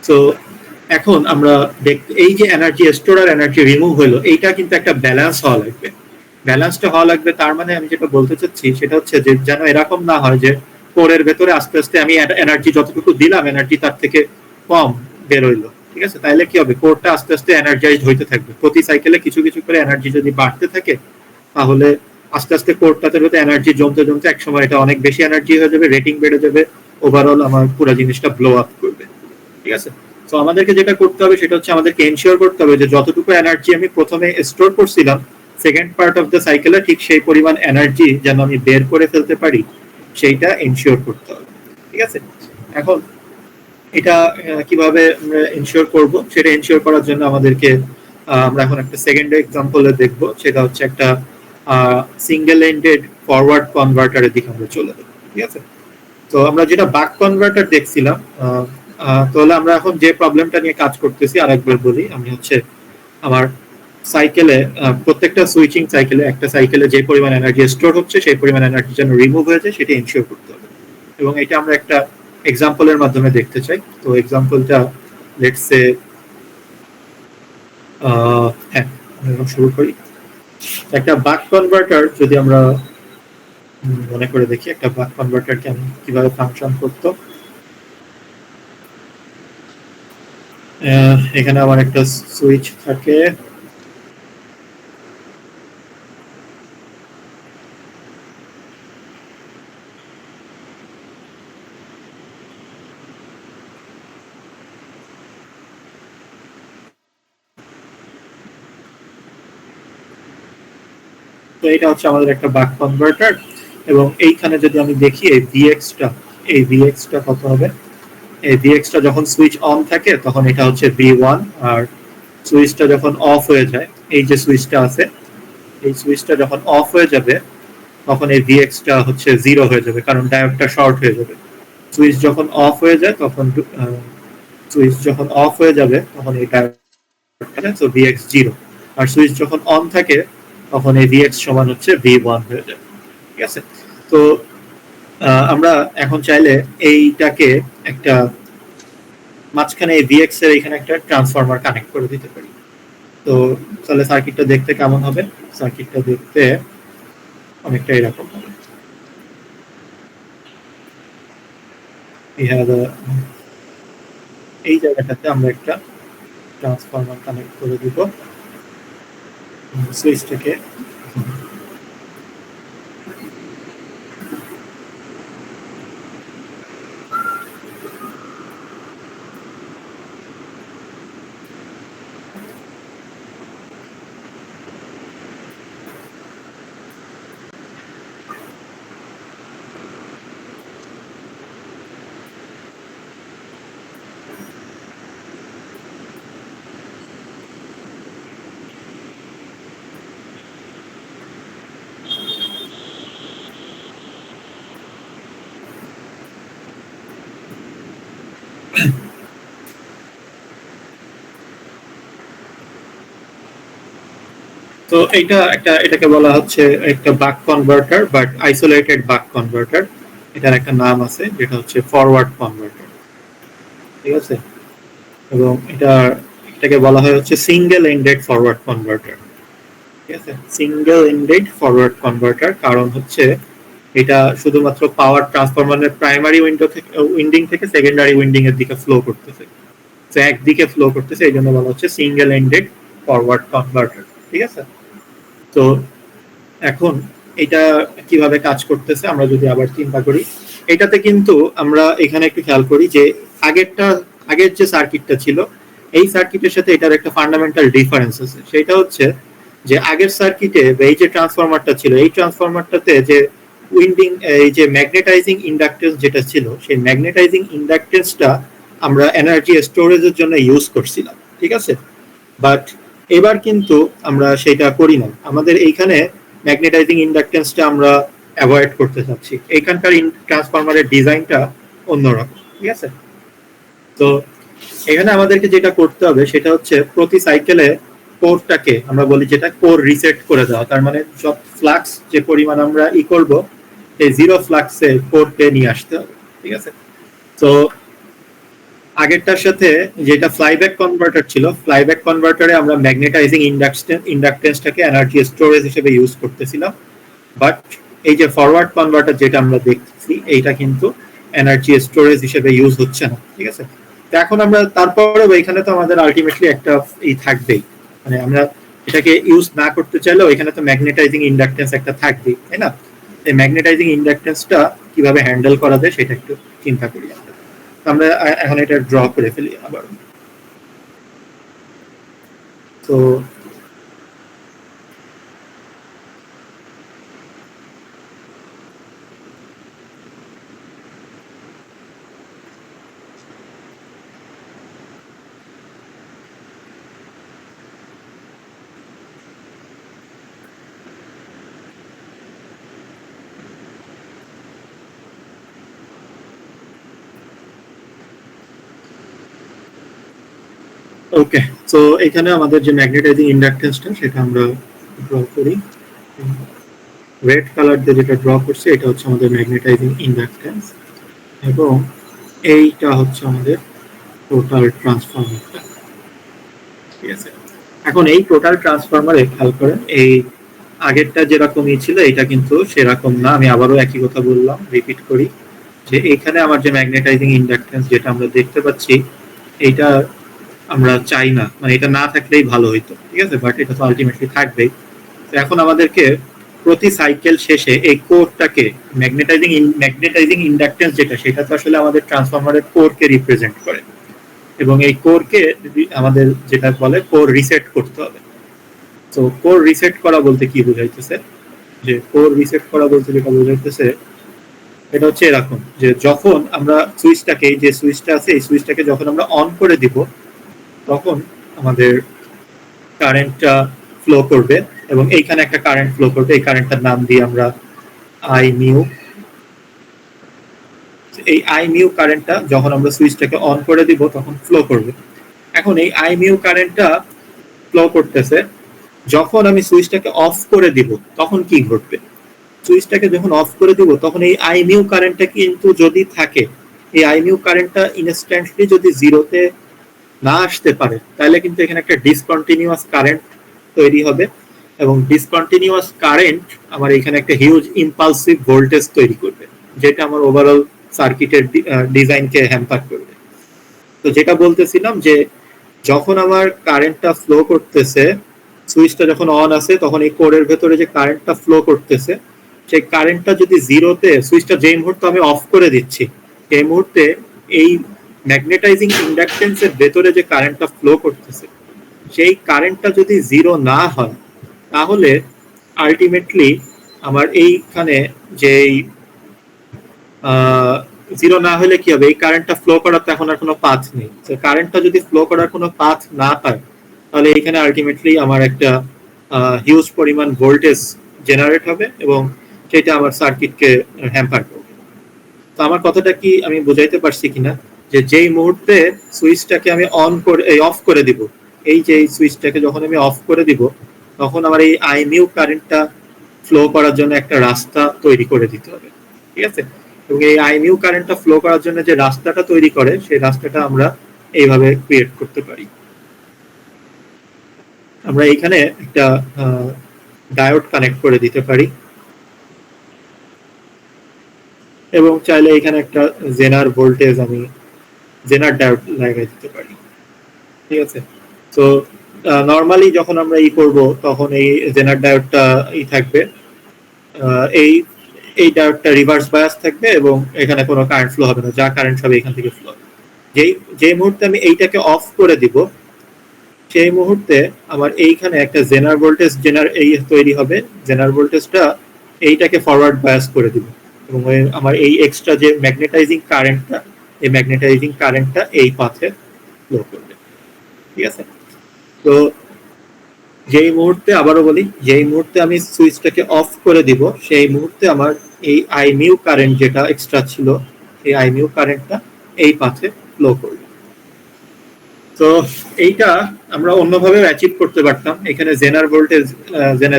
সো এখন আমরা এই যে এনার্জি স্টোর আর এনার্জি রিমুভ হলো এইটা কিন্তু একটা ব্যালেন্স হওয়া লাগবে। ব্যালেন্সটা হওয়া লাগবে তার মানে আমি যেটা বলতে চাচ্ছি সেটা হচ্ছে যে যেন এরকম না হয় যে কোরের ভেতরে আস্তে আস্তে আমি এনার্জি যতটুকু দিলাম এনার্জি তার থেকে কম বেরোইলো। ঠিক আছে, তাহলে কি হবে, কোরটা আস্তে আস্তে এনার্জাইজড হইতে থাকবে, প্রতি সাইকেলে কিছু কিছু করে এনার্জি যদি বাড়তে থাকে তাহলে আস্তে আস্তে কোরটাতে হতে এনার্জি জমতে জমতে একসময় এটা অনেক বেশি এনার্জি হয়ে যাবে, রেটিং বেড়ে যাবে, ওভারঅল আমার পুরো জিনিসটা ব্লো আপ করবে। ঠিক আছে, তো আমাদেরকে যেটা করতে হবে সেটা হচ্ছে আমাদেরকে এনশিওর করতে হবে যে যতটুকু এনার্জি আমি প্রথমে স্টোর করছিলাম সেকেন্ড পার্ট অফ দ্য সাইকেলে ঠিক সেই পরিমাণ এনার্জি যেন আমি বের করে ফেলতে পারি সেইটা এনশিওর করতে হবে। ঠিক আছে, এখন এটা কিভাবে আমরা এনশিওর করব সেটা এনশিওর করার জন্য আমাদেরকে আমরা এখন একটা সেকেন্ড এক্সাম্পলে দেখব, সেটা হচ্ছে একটা সিঙ্গেল এন্ডেড ফরওয়ার্ড কনভার্টারের দিকে আমরা চলে যাব। ঠিক আছে, তো আমরা যেটা বাক কনভার্টার দেখছিলাম, তাহলে আমরা এখন যে প্রবলেমটা নিয়ে কাজ করতেছি আরেকবার বলি, আমি হচ্ছে আমার সাইকেলে প্রত্যেকটা সুইচিং সাইকেলে একটা সাইকেলে যে পরিমাণ এনার্জি স্টোর হচ্ছে সেই পরিমাণ এনার্জি যেন রিমুভ হয়ে যায় সেটা এনশিওর করতে হবে, এবং এটা আমরা একটা এক্সাম্পলের মাধ্যমে দেখতে চাই। তো এক্সাম্পলটা লেটস সে হ্যাঁ আমরা শুরু করি। একটা বাক কনভার্টার যদি আমরা মনে করে দেখি একটা বাক কনভার্টার কিভাবে ফাংশন করতো। এখানে আমার একটা সুইচ থাকে, তো এটা হচ্ছে আমাদের একটা বাক কনভার্টার, এবং এইখানে যদি আমি দেখি এই ভিএক্সটা কত হবে, এই ভিএক্সটা যখন সুইচ অন থাকে তখন এটা হচ্ছে V1, আর সুইচটা যখন অফ হয়ে যায়, এই যে সুইচটা আছে এই সুইচটা যখন অফ হয়ে যাবে তখন এই ভিএক্সটা হচ্ছে 0 হয়ে যাবে, কারণ ডায়োডটা শর্ট হয়ে যাবে। সুইচ যখন অফ হয়ে যায় তখন এই ডায়োডটা তো ভিএক্স 0, আর সুইচ যখন অন থাকে তখন এই ভিএক্স সমান হচ্ছে V1 হয়ে যায়। ঠিক আছে, তো আমরা এখন চাইলে এইটাকে একটা মাঝখানে এই ভিএক্স এর এখানে একটা ট্রান্সফরমার কানেক্ট করে দিতে পারি। তো তাহলে সার্কিটটা দেখতে কেমন হবে, সার্কিটটা দেখতে অনেকটা এরকম হবে। এই জায়গাটাতে আমরা একটা ট্রান্সফরমার কানেক্ট করে দিব সুইচটাকে। তো এটাকে বলা হচ্ছে একটা বাক কনভার্টার, বাট আইসোলেটেড বাক কনভার্টার। এটার একটা নাম আছে যেটা হচ্ছে ফরওয়ার্ড কনভার্টার, ঠিক আছে। এবং এটাকে বলা হয় হচ্ছে সিঙ্গেল এন্ডেড ফরওয়ার্ড কনভার্টার, ঠিক আছে। সিঙ্গেল এন্ডেড ফরওয়ার্ড কনভার্টার কারণ হচ্ছে এটা শুধুমাত্র পাওয়ার ট্রান্সফরমারের প্রাইমারি উইন্ডিং থেকে সেকেন্ডারি উইন্ডিং এর দিকে ফ্লো করতেছে, তো একদিকে ফ্লো করতেছে, এই জন্য বলা হচ্ছে সিঙ্গেল এন্ডেড ফরওয়ার্ড কনভার্টার, ঠিক আছে। তো এখন এটা কিভাবে কাজ করতেছে আমরা যদি আবার চিন্তা করি, এটাতে কিন্তু আমরা এখানে একটু খেয়াল করি যে আগের যে সার্কিটটা ছিল এই সার্কিটের সাথে এটার একটা ফান্ডামেন্টাল ডিফারেন্স আছে। সেটা হচ্ছে যে আগের সার্কিটে এই যে ট্রান্সফরমারটা ছিল, এই ট্রান্সফরমারটাতে যে উইন্ডিং এই যে ম্যাগনেটাইজিং ইন্ডাকটেন্স যেটা ছিল, সেই ম্যাগনেটাইজিং ইন্ডাকটেন্সটা আমরা এনার্জি স্টোরেজের জন্য ইউজ করছিলাম, ঠিক আছে। বাট এবার কিন্তু আমরা সেটা করি না, আমাদের এইখানে ম্যাগনেটাইজিং ইন্ডাকটেন্সটা আমরা অ্যাভয়েড করতে চাচ্ছি। এইখানকার ট্রান্সফরমারের ডিজাইনটা অন্যরকম, ঠিক আছে। তো এখানে আমাদেরকে যেটা করতে হবে সেটা হচ্ছে প্রতি সাইকেলে কোরটাকে আমরা বলি যেটা কোর রিসেট করে দেওয়া, তার মানে সব ফ্লাক্স যে পরিমাণ আমরা করব এই জিরো ফ্লাক্সে কোরকে নিয়ে আসতে হবে, ঠিক আছে। তো আগেরটার সাথে যেটা ফ্লাইব্যাক কনভার্টার ছিল, ফ্লাইব্যাক কনভার্টারে আমরা ম্যাগনেটাইজিং ইন্ডাকটেন্সটাকে এনার্জি স্টোরেজ হিসেবে ইউজ করতেছিলাম, বাট এই যে ফরওয়ার্ড কনভার্টার যেটা আমরা দেখছি এইটা কিন্তু এনার্জি স্টোরেজ হিসেবে ইউজ হচ্ছে না, ঠিক আছে। তো এখন আমরা তারপরেও এখানে তো আমাদের আলটিমেটলি একটা থাকবেই, মানে আমরা এটাকে ইউজ না করতে চাইলেও এখানে তো ম্যাগনেটাইজিং ইন্ডাকটেন্স একটা থাকবেই, তাই না। এই ম্যাগনেটাইজিং ইন্ডাকটেন্সটা কিভাবে হ্যান্ডেল করা যায় সেটা একটু চিন্তা করি আমরা এখন এটা ড্র করে ফেলি আবার। তো ওকে, তো এখানে আমাদের যে ম্যাগনেটাইজিং ইন্ডাকটেন্সটা সেটা আমরা ড্র করি। রেড কালার দিয়ে যেটা ড্র করছি এটা হচ্ছে আমাদের ম্যাগনেটাইজিং ইন্ডাকটেন্স, এবং এইটা হচ্ছে আমাদের টোটাল ট্রান্সফরমারটা, ঠিক আছে। এখন এই টোটাল ট্রান্সফরমারে খেয়াল করেন এই আগেরটা যেরকমই ছিল এটা কিন্তু সেরকম না। আমি আবারও একই কথা বললাম, রিপিট করি, যে এখানে আমার যে ম্যাগনেটাইজিং ইন্ডাকটেন্স যেটা আমরা দেখতে পাচ্ছি এইটা আমরা চাই না, মানে এটা না থাকলেই ভালো হইতো, ঠিক আছে, বাট এটা তো আলটিমেটলি থাকবেই। তো এখন আমাদেরকে প্রতি সাইকেল শেষে এই কোরটাকে ম্যাগনেটাইজিং ইন্ডাকটেন্স যেটা সেটা তো আসলে আমাদের ট্রান্সফরমারের কোরকে রিপ্রেজেন্ট করে, এবং এই কোরকে আমাদের যেটা বলে কোর রিসেট করতে হবে। তো কোর রিসেট করা বলতে কি বোঝাইতেছে, যে কোর রিসেট করা বলতে যেটা বোঝাইতেছে এটা হচ্ছে এরকম, যে যখন আমরা সুইচটাকে এই যে সুইচটা আছে এই সুইচটাকে যখন আমরা অন করে দিব তখন আমাদের কারেন্টটা ফ্লো করবে, এবং এইখানে একটা কারেন্ট ফ্লো করবে, এই কারেন্টটার নাম দিয়ে আমরা আই মিউ। এই আই মিউ কারেন্টটা যখন আমরা সুইচটাকে অন করে দিব তখন ফ্লো করবে। এখন এই আই মিউ কারেন্টটা ফ্লো করতেছে, যখন আমি সুইচটাকে অফ করে দিব তখন কি ঘটবে, সুইচটাকে যখন অফ করে দিব তখন এই আই মিউ কারেন্টটা কিন্তু যদি থাকে, এই আই মিউ কারেন্টটা ইনস্ট্যান্টলি যদি জিরোতে না আসতে পারে তাহলে কিন্তু এখানে একটা ডিসকন্টিনিউয়াস কারেন্ট তৈরি হবে, এবং ডিসকন্টিনিউয়াস কারেন্ট আমার এখানে একটা হিউজ ইম্পালসিভ ভোল্টেজ তৈরি করবে, যেটা আমার ওভারঅল সার্কিটের ডিজাইনকে হ্যাম্পার করবে। তো যেটা বলতেছিলাম যে যখন আমার কারেন্টটা ফ্লো করতেছে, সুইচটা যখন অন আছে তখন এই কোরের ভেতরে যে কারেন্টটা ফ্লো করতেছে সেই কারেন্টটা যদি জিরোতে, সুইচটা যেই মুহূর্তে আমি অফ করে দিচ্ছি এই মুহূর্তে এই ম্যাগনেটাইজিং ইন্ডাকটেন্সের ভেতরে যে কারেন্টটা ফ্লো করতেছে সেই কারেন্টটা যদি জিরো না হয় তাহলে আলটিমেটলি আমার এইখানে যে জিরো না হলে কি হবে, এই কারেন্টটা ফ্লো করার তো এখন আর কোনো পাথ নেই। তো কারেন্টটা যদি ফ্লো করার কোনো পাথ না পায় তাহলে এইখানে আলটিমেটলি আমার একটা হিউজ পরিমাণ ভোল্টেজ জেনারেট হবে এবং সেটা আমার সার্কিটকে হ্যাম্পার করবে। তো আমার কথাটা কি আমি বোঝাইতে পারছি কিনা, যে যেই মুহূর্তে সুইচটাকে আমি অফ করে দিব, এই যে এই সুইচটাকে যখন আমি অফ করে দিব তখন আমার এই আই মিউ কারেন্টটা ফ্লো করার জন্য একটা রাস্তা তৈরি করে দিতে হবে, ঠিক আছে? এবং এই আই মিউ কারেন্টটা ফ্লো করার জন্য যে রাস্তাটা তৈরি করে সেই রাস্তাটা আমরা এইভাবে ক্রিয়েট করতে পারি। আমরা এখানে একটা ডায়োড কানেক্ট করে দিতে পারি এবং চাইলে এখানে একটা জেনার ভোল্টেজ আমি জেনার ডায়োড লাগিয়ে দিতে পারি, ঠিক আছে? তো নরমালি যখন আমরা করব তখন এই জেনার ডায়োডটা থাকবে, এই এই ডায়োডটা রিভার্স বায়াস থাকবে এবং এখানে কোনো কারেন্ট ফ্লো হবে না, যা কারেন্ট হবে এখান থেকে ফ্লো হবে। যেই মুহূর্তে আমি এইটাকে অফ করে দিব সেই মুহূর্তে আমার এইখানে একটা জেনার ভোল্টেজ তৈরি হবে। জেনার ভোল্টেজটা এইটাকে ফরওয়ার্ড বায়াস করে দিব এবং আমার এই এক্সট্রা যে ম্যাগনেটাইজিং কারেন্টটা, এই ম্যাগনেটাইজিং কারেন্টটা এই পাথে ফ্লো করবে, ঠিক আছে? তো যেই মুহূর্তে, আবারও বলি, যেই মুহূর্তে আমি সুইচটাকে অফ করে দিব সেই মুহূর্তে আমার এই আই মিউ কারেন্ট যেটা এক্সট্রা ছিল এই আই মিউ কারেন্টটা এই পাথে ফ্লো করবে। তো এইটা আমরা অন্যভাবে অ্যাচিভ করতে পারতাম। এখানে জেনার ভোল্টেজ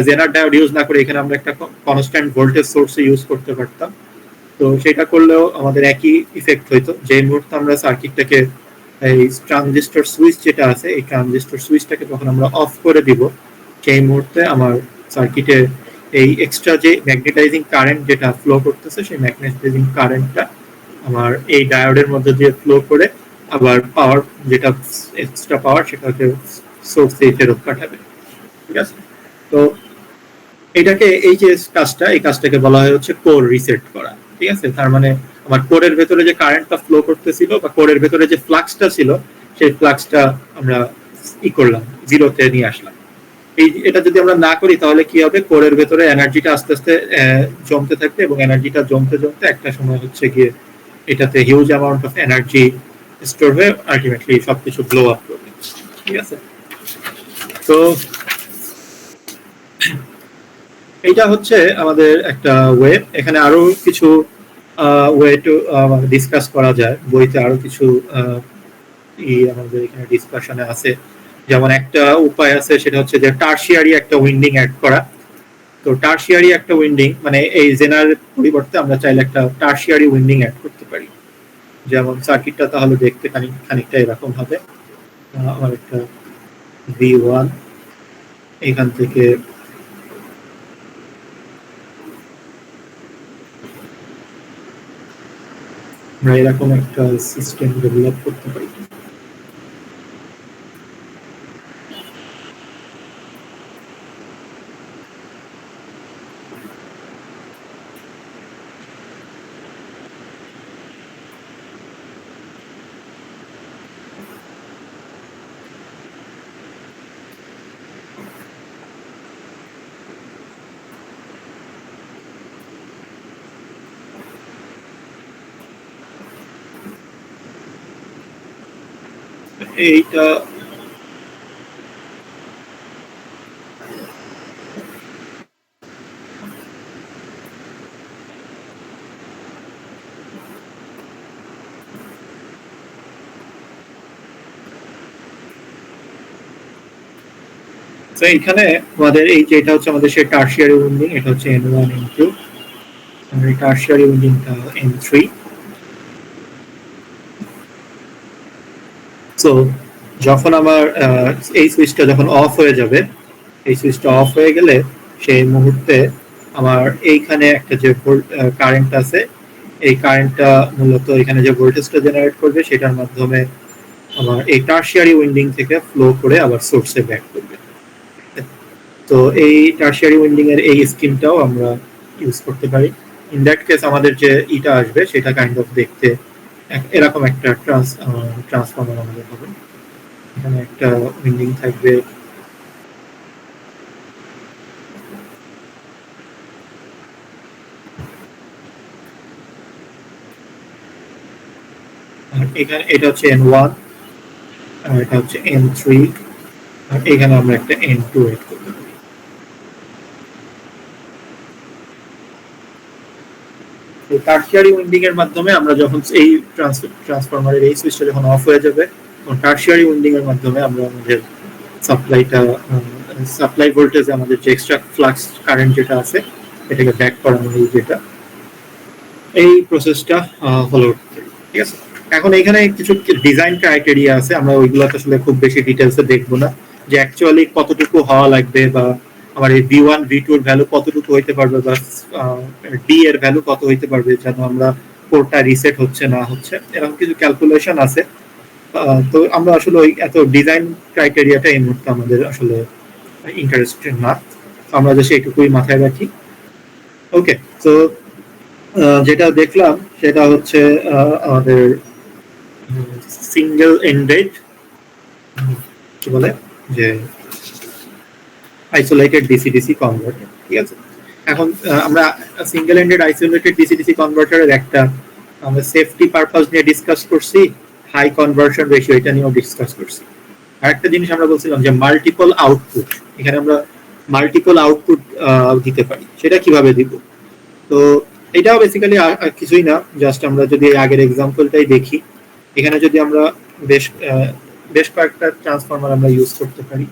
জেনার ডায়োড ইউজ না করে এখানে আমরা একটা কনস্ট্যান্ট ভোল্টেজ সোর্স ইউজ করতে পারতাম। তো সেটা করলেও আমাদের একই ইফেক্ট হইতো। যে মুহূর্তে আমরা সার্কিটটাকে এই ট্রানজিস্টর সুইচ যেটা আছে এই ট্রানজিস্টর সুইচটাকে যখন আমরা অফ করে দিব সেই মুহূর্তে আমার সার্কিটে এই এক্সট্রা যে ম্যাগনেটাইজিং কারেন্ট যেটা ফ্লো করতেছে সেই ম্যাগনেটাইজিং কারেন্টটা আমার এই ডায়োডের মধ্যে দিয়ে ফ্লো করে আবার পাওয়ার যেটা এক্সট্রা পাওয়ার সেটাকে সোর্সে ফেরত পাঠাবে, ঠিক আছে? তো এটাকে এই যে কাজটা, এই কাজটাকে বলা হয় হচ্ছে কোর রিসেট করা, ঠিক আছে? তার মানে আমার কোরের ভেতরে যে কারেন্টটা ফ্লো করতেছিল বা কোরের ভেতরে যে ফ্লাক্সটা ছিল সেই ফ্লাক্সটা আমরা করলাম, জিরোতে নিয়ে আসলাম। এটা যদি আমরা না করি তাহলে কি হবে, কোরের ভেতরে এনার্জিটা আস্তে আস্তে জমতে থাকবে এবং এনার্জিটা জমতে জমতে একটা সময় হচ্ছে গিয়ে এটাতে huge amount of energy store হয়ে আলটিমেটলি সবকিছু ব্লো আপ করবে, ঠিক আছে? তো এইটা হচ্ছে আমাদের একটা ওয়ে। এখানে আরো কিছু ওয়ে টু ডিসকাস করা যায়, বইতে আরো কিছু আমাদের এখানে ডিসকাশনে আছে। যেমন একটা উপায় আছে সেটা হচ্ছে যে টারশিয়ারি একটা উইন্ডিং অ্যাড করা। তো টারশিয়ারি একটা উইন্ডিং মানে এই জেনারেল পরিবর্তে আমরা চাইলে একটা টারশিয়ারি উইন্ডিং অ্যাড করতে পারি। যেমন সার্কিটটা তাহলে দেখতে খানিকটা এরকম হবে। আমার একটা V1 এখান থেকে আমরা এরকম একটা সিস্টেম ডেভেলপ করতে পারি। এইটা এখানে আমাদের এই যে এটা হচ্ছে আমাদের সেই টারশিয়ারি উইন্ডিং, এটা হচ্ছে N1 N2 আর এই টারশিয়ারি উইন্ডিংটা N3। সো যখন আমার এই সুইচটা যখন অফ হয়ে যাবে, এই সুইচটা অফ হয়ে গেলে সেই মুহূর্তে আমার এইখানে একটা যে কারেন্ট আছে এই কারেন্টটা মূলত এখানে যে ভোল্টেজটা জেনারেট করবে সেটার মাধ্যমে আমার এই টারশিয়ারি উইন্ডিং থেকে ফ্লো করে আবার সোর্সে ব্যাক করবে। তো এই টারশিয়ারি উইন্ডিং এর এই স্কিমটাও আমরা ইউজ করতে পারি। ইন দ্যাট কেস আমাদের যে ইটা আসবে সেটা কাইন্ড অফ দেখতে এরকম একটা ট্রান্সফর্মার আমাদের হবে। এখানে একটা উইন্ডিং থাকবে, আর এখানে এটা হচ্ছে N1 আর এটা হচ্ছে N3 আর এখানে আমরা একটা N2 এড করতে পারি। টারশিয়ারি উইন্ডিং এর মাধ্যমে আমরা যখন এই ট্রান্সফরমারের এই সুইচটা যখন অফ হয়ে যাবে তখন টারশিয়ারি উইন্ডিং এর মাধ্যমে আমরা আমাদের সাপ্লাইটা সাপ্লাই ভোল্টেজ আমাদের যে এক্সট্রা ফ্লাক্স কারেন্ট যেটা আছে এটাকে ব্যাক করানো যেটা এই প্রসেসটা ফলো করতে পারি। ঠিক আছে, এখন এখানে কিছু ডিজাইন ক্রাইটেরিয়া আছে, আমরা ওইগুলো আসলে খুব বেশি ডিটেলসে দেখবো না, যে অ্যাকচুয়ালি কতটুকু হওয়া লাগবে বা আমার এই V1 V2 এর ভ্যালু কতটুকু হইতে পারবে বা ডি এর ভ্যালু কত হইতে পারবে যেন আমরা কোডটা রিসেট হচ্ছে না হচ্ছে, এরকম কিছু ক্যালকুলেশন আছে। তো আমরা আসলে ওই এত ডিজাইন ক্রাইটেরিয়াটা এই মুহূর্তে আমাদের আসলে ইন্টারেস্টেড না, আমরা যে সেইটুকুই মাথায় রাখি। ওকে, তো যেটা দেখলাম সেটা হচ্ছে আমাদের সিঙ্গেল এন্ডেড কি বলে যে আইসোলেটেড ডিসি-ডিসি কনভার্টার। ঠিক আছে, এখন আমরা সিঙ্গেল এন্ডেড আইসোলেটেড ডিসি-ডিসি কনভার্টারের একটা আমরা সেফটি পারপাস নিয়ে ডিসকাস করছি, হাই কনভার্সন রেশিও এটা নিয়েও ডিসকাস করছি। আরেকটা জিনিস আমরা বলছিলাম যে মাল্টিপল আউটপুট, এখানে আমরা মাল্টিপল আউটপুট দিতে পারি, সেটা কিভাবে দিব। তো এটাও বেসিক্যালি কিছুই না, জাস্ট আমরা যদি আগের এক্সাম্পলটাই দেখি, এখানে যদি আমরা বেশ কয়েকটা ট্রান্সফরমার আমরা ইউজ করতে পারি,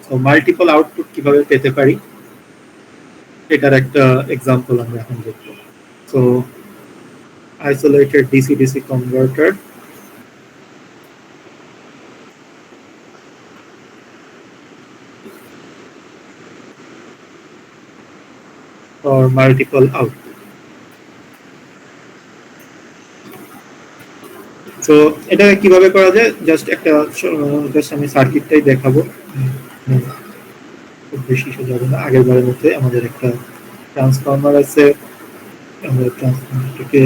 তো মাল্টিপল আউটপুট কিভাবে পেতে পারি এটার একটা এক্সাম্পল আমরা এখন দেখব। তো isolated DC-DC converter or multiple output. তো এটা কিভাবে করা যায়, জাস্ট আমি সার্কিটটাই দেখাবো, খুব বেশি যাবে না। আগের বারের মধ্যে আমাদের একটা ট্রান্সফরমার আছে, আমরা ট্রান্সফরমারটাকে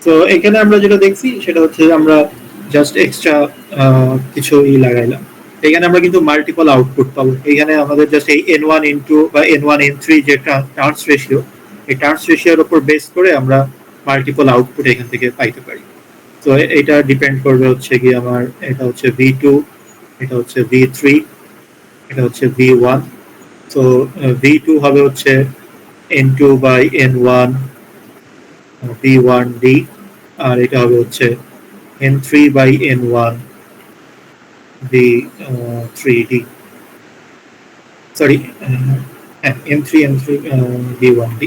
তো এখানে আমরা যেটা দেখছি সেটা হচ্ছে আমরা জাস্ট এক্সট্রা কিছু লাগাইলাম, এখানে আমরা কিন্তু মাল্টিপল আউটপুট পাবো। এখানে আমাদের জাস্ট এই N1 N2 বা N1 N3 যে টার্নস রেশিও, এই টার্নস রেশিওর উপর বেস করে আমরা মাল্টিপল আউটপুট এখান থেকে পাইতে পারি। তো এটা ডিপেন্ড করবে হচ্ছে কি আমার এটা হচ্ছে V2, এটা হচ্ছে V3, এটা হচ্ছে V1। তো V2 হবে হচ্ছে N2 বাই N1 V1D, আর এটা হবে হচ্ছে N3 by N1 V3D, sorry M3 V1D।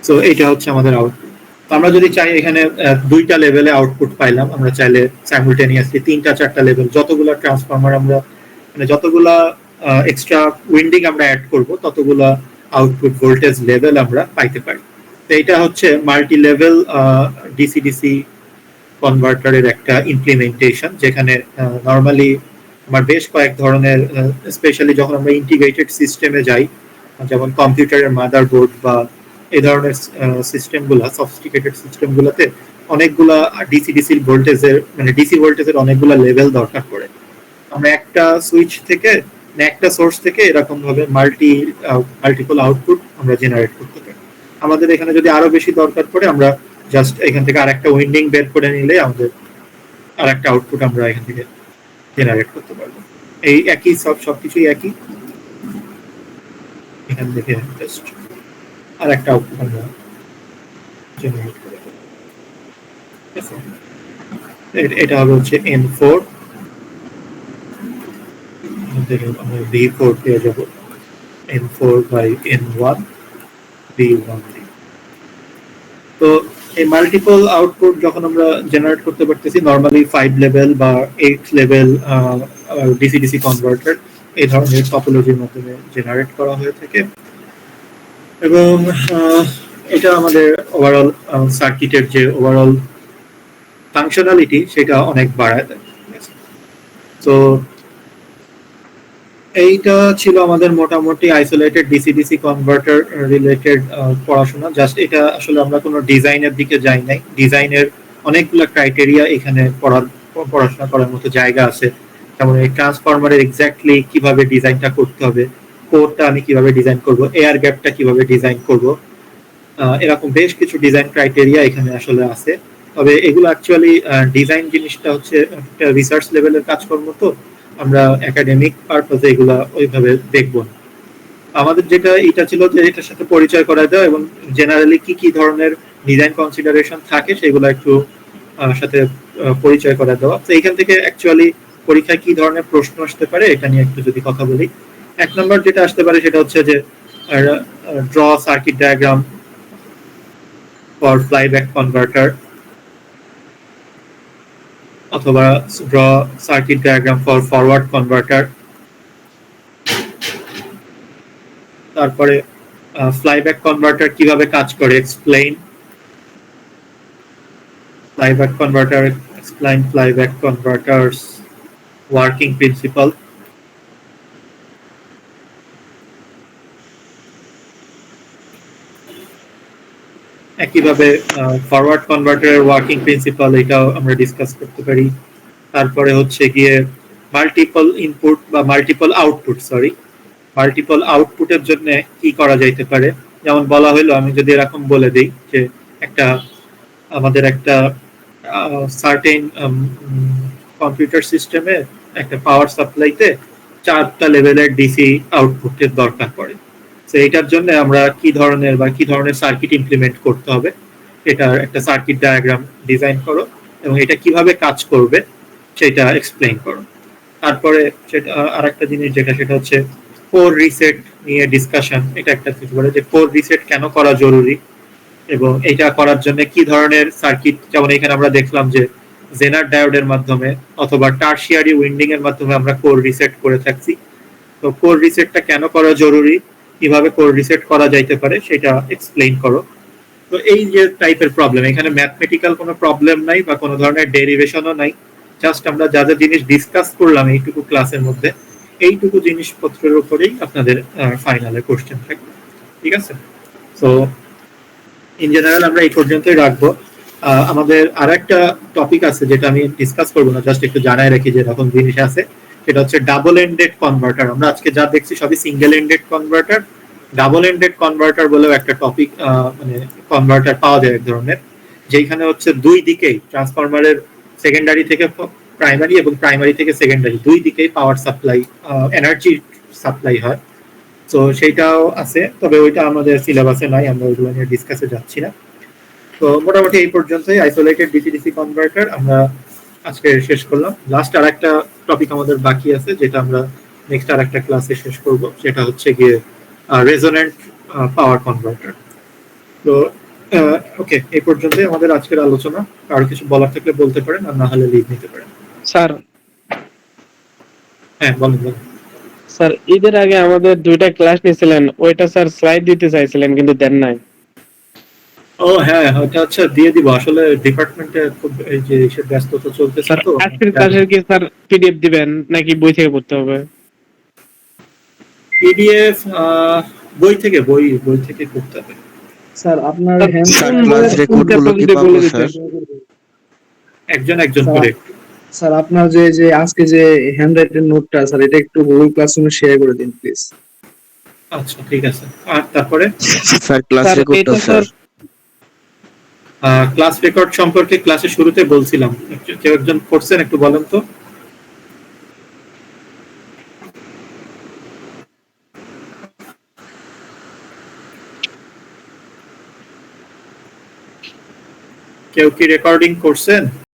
So এটা হচ্ছে আমাদের আউটপুট। তো আমরা যদি চাই এখানে দুইটা লেভেলে আউটপুট পাইলাম, আমরা চাইলে সাইমultaneously তিনটা চারটা লেভেল, যতগুলা ট্রান্সফরমার আমরা মানে যতগুলা এক্সট্রা উইন্ডিং আমরা অ্যাড করব ততগুলা আউটপুট ভোল্টেজ লেভেল আমরা পাইতে পারি। তো এটা হচ্ছে মাল্টি লেভেল ডিসি-ডিসি কনভার্টারের একটা ইমপ্লিমেন্টেশন, যেখানে নর্মালি আমার বেশ কয়েক ধরনের, স্পেশালি যখন আমরা ইন্টিগ্রেটেড সিস্টেমে যাই, যেমন কম্পিউটারের মাদারবোর্ড বা এই ধরনের সিস্টেমগুলো, সফিস্টিকেটেড সিস্টেমগুলোতে অনেকগুলা ডিসি-ডিসি ভোল্টেজের মানে ডিসি ভোল্টেজের অনেকগুলা লেভেল দরকার পড়ে। আমরা একটা সুইচ থেকে একটা সোর্স থেকে এরকম ভাবে মাল্টিপল আউটপুট আমরা জেনারেট করতে পারি। আমাদের এখানে যদি আরো বেশি দরকার পড়ে আমরা জাস্ট এখান থেকে আরেকটা উইন্ডিং বের করে নিলে আমাদের আরেকটা আউটপুট আমরা এখান থেকে জেনারেট করতে পারবো। এই একই সবকিছুই একই, এখান থেকে জাস্ট আরেকটা আউটপুট আমরা জেনারেট করে দেবো। এটা হবে হচ্ছে N4, আমরা V4 পেয়ে যাব, N4 বাই N1 V1D। তো এই মাল্টিপল আউটপুট যখন আমরা জেনারেট করতে পারতেছি, নরমালি 5 লেভেল বা 8 লেভেল ডিসি ডিসি কনভার্টার এই ধরনের টপোলজির মাধ্যমে জেনারেট করা হয়ে থাকে এবং এটা আমাদের ওভারঅল সার্কিটের যে ওভারঅল ফাংশনালিটি সেটা অনেক বাড়ায় দেয়। তো এইটা ছিল আমাদের মোটামুটি isolated DC DC converter related পড়াশোনা। জাস্ট এটা আসলে আমরা কোনো ডিজাইনের দিকে যাই নাই। ডিজাইনের অনেকগুলো ক্রাইটেরিয়া এখানে পড়াশোনা করার মতো জায়গা আছে, যেমন এই ট্রান্সফরমারের এক্স্যাক্টলি কিভাবে ডিজাইনটা করতে হবে, কোডটা আমি কিভাবে ডিজাইন করব, এয়ার গ্যাপটা কিভাবে ডিজাইন করব, এরকম বেশ কিছু ডিজাইন ক্রাইটেরিয়া এখানে আসলে আছে। তবে এগুলো অ্যাকচুয়ালি ডিজাইন জিনিসটা হচ্ছে একটা রিসার্চ লেভেলের কাজকর্ম, তো আমরা একাডেমিক পারপাসে এগুলা ওইভাবে দেখব না। আমাদের যেটা এটা ছিল যে এটার সাথে পরিচয় করা দেওয়া এবং জেনারেলি কি কি ধরনের ডিজাইন কনসিডারেশন থাকে সেগুলো একটু সাথে পরিচয় করা দেওয়া। তো এইখান থেকে অ্যাকচুয়ালি পরীক্ষায় কি ধরনের প্রশ্ন আসতে পারে এটা নিয়ে একটু যদি কথা বলি। 1 নম্বর যেটা আসতে পারে সেটা হচ্ছে যে draw circuit diagram for flyback converter অথবা draw circuit diagram for forward converter. তারপরে ফ্লাইব্যাক কনভার্টার কিভাবে কাজ করে explain flyback converter, explain flyback converters working principle. একইভাবে ফরওয়ার্ড কনভার্টারের ওয়ার্কিং প্রিন্সিপাল এটাও আমরা ডিসকাস করতে পারি। তারপরে হচ্ছে গিয়ে মাল্টিপল ইনপুট বা মাল্টিপল আউটপুটের জন্য কি করা যাইতে পারে। যেমন বলা হলো, আমি যদি এরকম বলে দিই যে আমাদের একটা সার্টেন কম্পিউটার সিস্টেমে একটা পাওয়ার সাপ্লাইতে 4টা লেভেলের ডিসি আউটপুটের দরকার পড়ে, তো এটার জন্য আমরা কি ধরনের সার্কিট ইমপ্লিমেন্ট করতে হবে, এটার একটা সার্কিট ডায়াগ্রাম ডিজাইন করো এবং এটা কিভাবে কাজ করবে সেটা এক্সপ্লেইন করো। তারপরে সেটা আরেকটা জিনিস যেটা সেটা হচ্ছে কোর রিসেট নিয়ে ডিসকাশন। এটা একটা কিছু বলে যে কোর রিসেট কেন করা জরুরি এবং এটা করার জন্য কি ধরনের সার্কিট, যেমন এখানে আমরা দেখলাম যে জেনার ডায়োডের মাধ্যমে অথবা টারশিয়ারি উইন্ডিং এর মাধ্যমে আমরা কোর রিসেট করে থাকছি। তো কোর রিসেটটা কেন করা জরুরি, কিভাবে কোর রিসেট করা যাইতে পারে সেটা এক্সপ্লেইন করো। তো এই যে টাইপের প্রবলেম, এখানে ম্যাথমেটিক্যাল কোনো প্রবলেম নাই বা কোনো ধরনের ডেরিভেশনও নাই, জাস্ট আমরা যা যা জিনিস ডিসকাস করলাম এইটুকু ক্লাসের মধ্যে, এইটুকু জিনিসপত্রের উপরেই আপনাদের ফাইনালে কোশ্চেন থাকবে। ঠিক আছে, সো ইন জেনারেল আমরা এই পর্যন্তই রাখবো। আমাদের আর একটা টপিক আছে যেটা আমি ডিসকাস করবো না, জাস্ট একটু জানাই রাখি যে এরকম জিনিস আছে, সেটা হচ্ছে ডাবল এন্ডেড কনভার্টার। আমরা আজকে যা দেখছি সবই single ended converter. Double ended converter বলেও একটা টপিক, মানে কনভার্টার পাওয়া যায় এক ধরনের, যেখানে হচ্ছে দুই দিকেই ট্রান্সফরমারের সেকেন্ডারি থেকে প্রাইমারি এবং প্রাইমারি থেকে সেকেন্ডারি দুই দিকেই পাওয়ার সাপ্লাই, এনার্জি সাপ্লাই হয়। তো সেইটাও আছে, তবে ওইটা আমাদের সিলেবাসে নাই, আমরা ওইগুলো নিয়ে ডিসকাসে যাচ্ছি না। তো মোটামুটি এই পর্যন্তই আইসোলেটেড ডিসি ডিসি কনভার্টার আমরা আজকে শেষ করলাম। লাস্ট আর একটা টপিক আমাদের বাকি আছে যেটা আমরা নেক্সট আর একটা ক্লাসে শেষ করব, সেটা হচ্ছে গিয়ে রেজোনেন্ট পাওয়ার কনভার্টার। তো ওকে, এই পর্যন্তই আমাদের আজকের আলোচনা। আর কিছু বলার থাকলে বলতে পারেন, আর না হলে লিভ নিতে পারেন। স্যার, হ্যাঁ বলুন। স্যার ঈদের আগে আমাদের 2টা ক্লাস নিয়েছিলেন, ওইটা স্যার স্লাইড দিতে চাইছিলেন কিন্তু দেন নাই। ও হ্যাঁ, ওটা আচ্ছা দিয়ে দিব। আসলে ডিপার্টমেন্টে খুব এই যে ব্যস্ততা চলতেছে, স্যার তো আজকের ক্লাসের কি স্যার পিডিএফ দিবেন নাকি বই থেকে পড়তে হবে? পিডিএফ বই থেকে করতে হবে। স্যার আপনার ক্লাস রেকর্ডগুলো কি পাবো স্যার? একজন করে। স্যার আপনার যে আজকে যে হ্যান্ড রাইটেন নোটটা স্যার, এটা একটু গুগল ক্লাসরুমে শেয়ার করে দিন প্লিজ। আচ্ছা ঠিক আছে। আর তারপরে স্যার ক্লাস স্যার, রেকর্ডটা এটা স্যার ক্লাস রেকর্ড সম্পর্কে ক্লাসের শুরুতে বলছিলাম, কেউ একজন করছেন, একটু বলেন তো। কেউ কি রেকর্ডিং করছেন?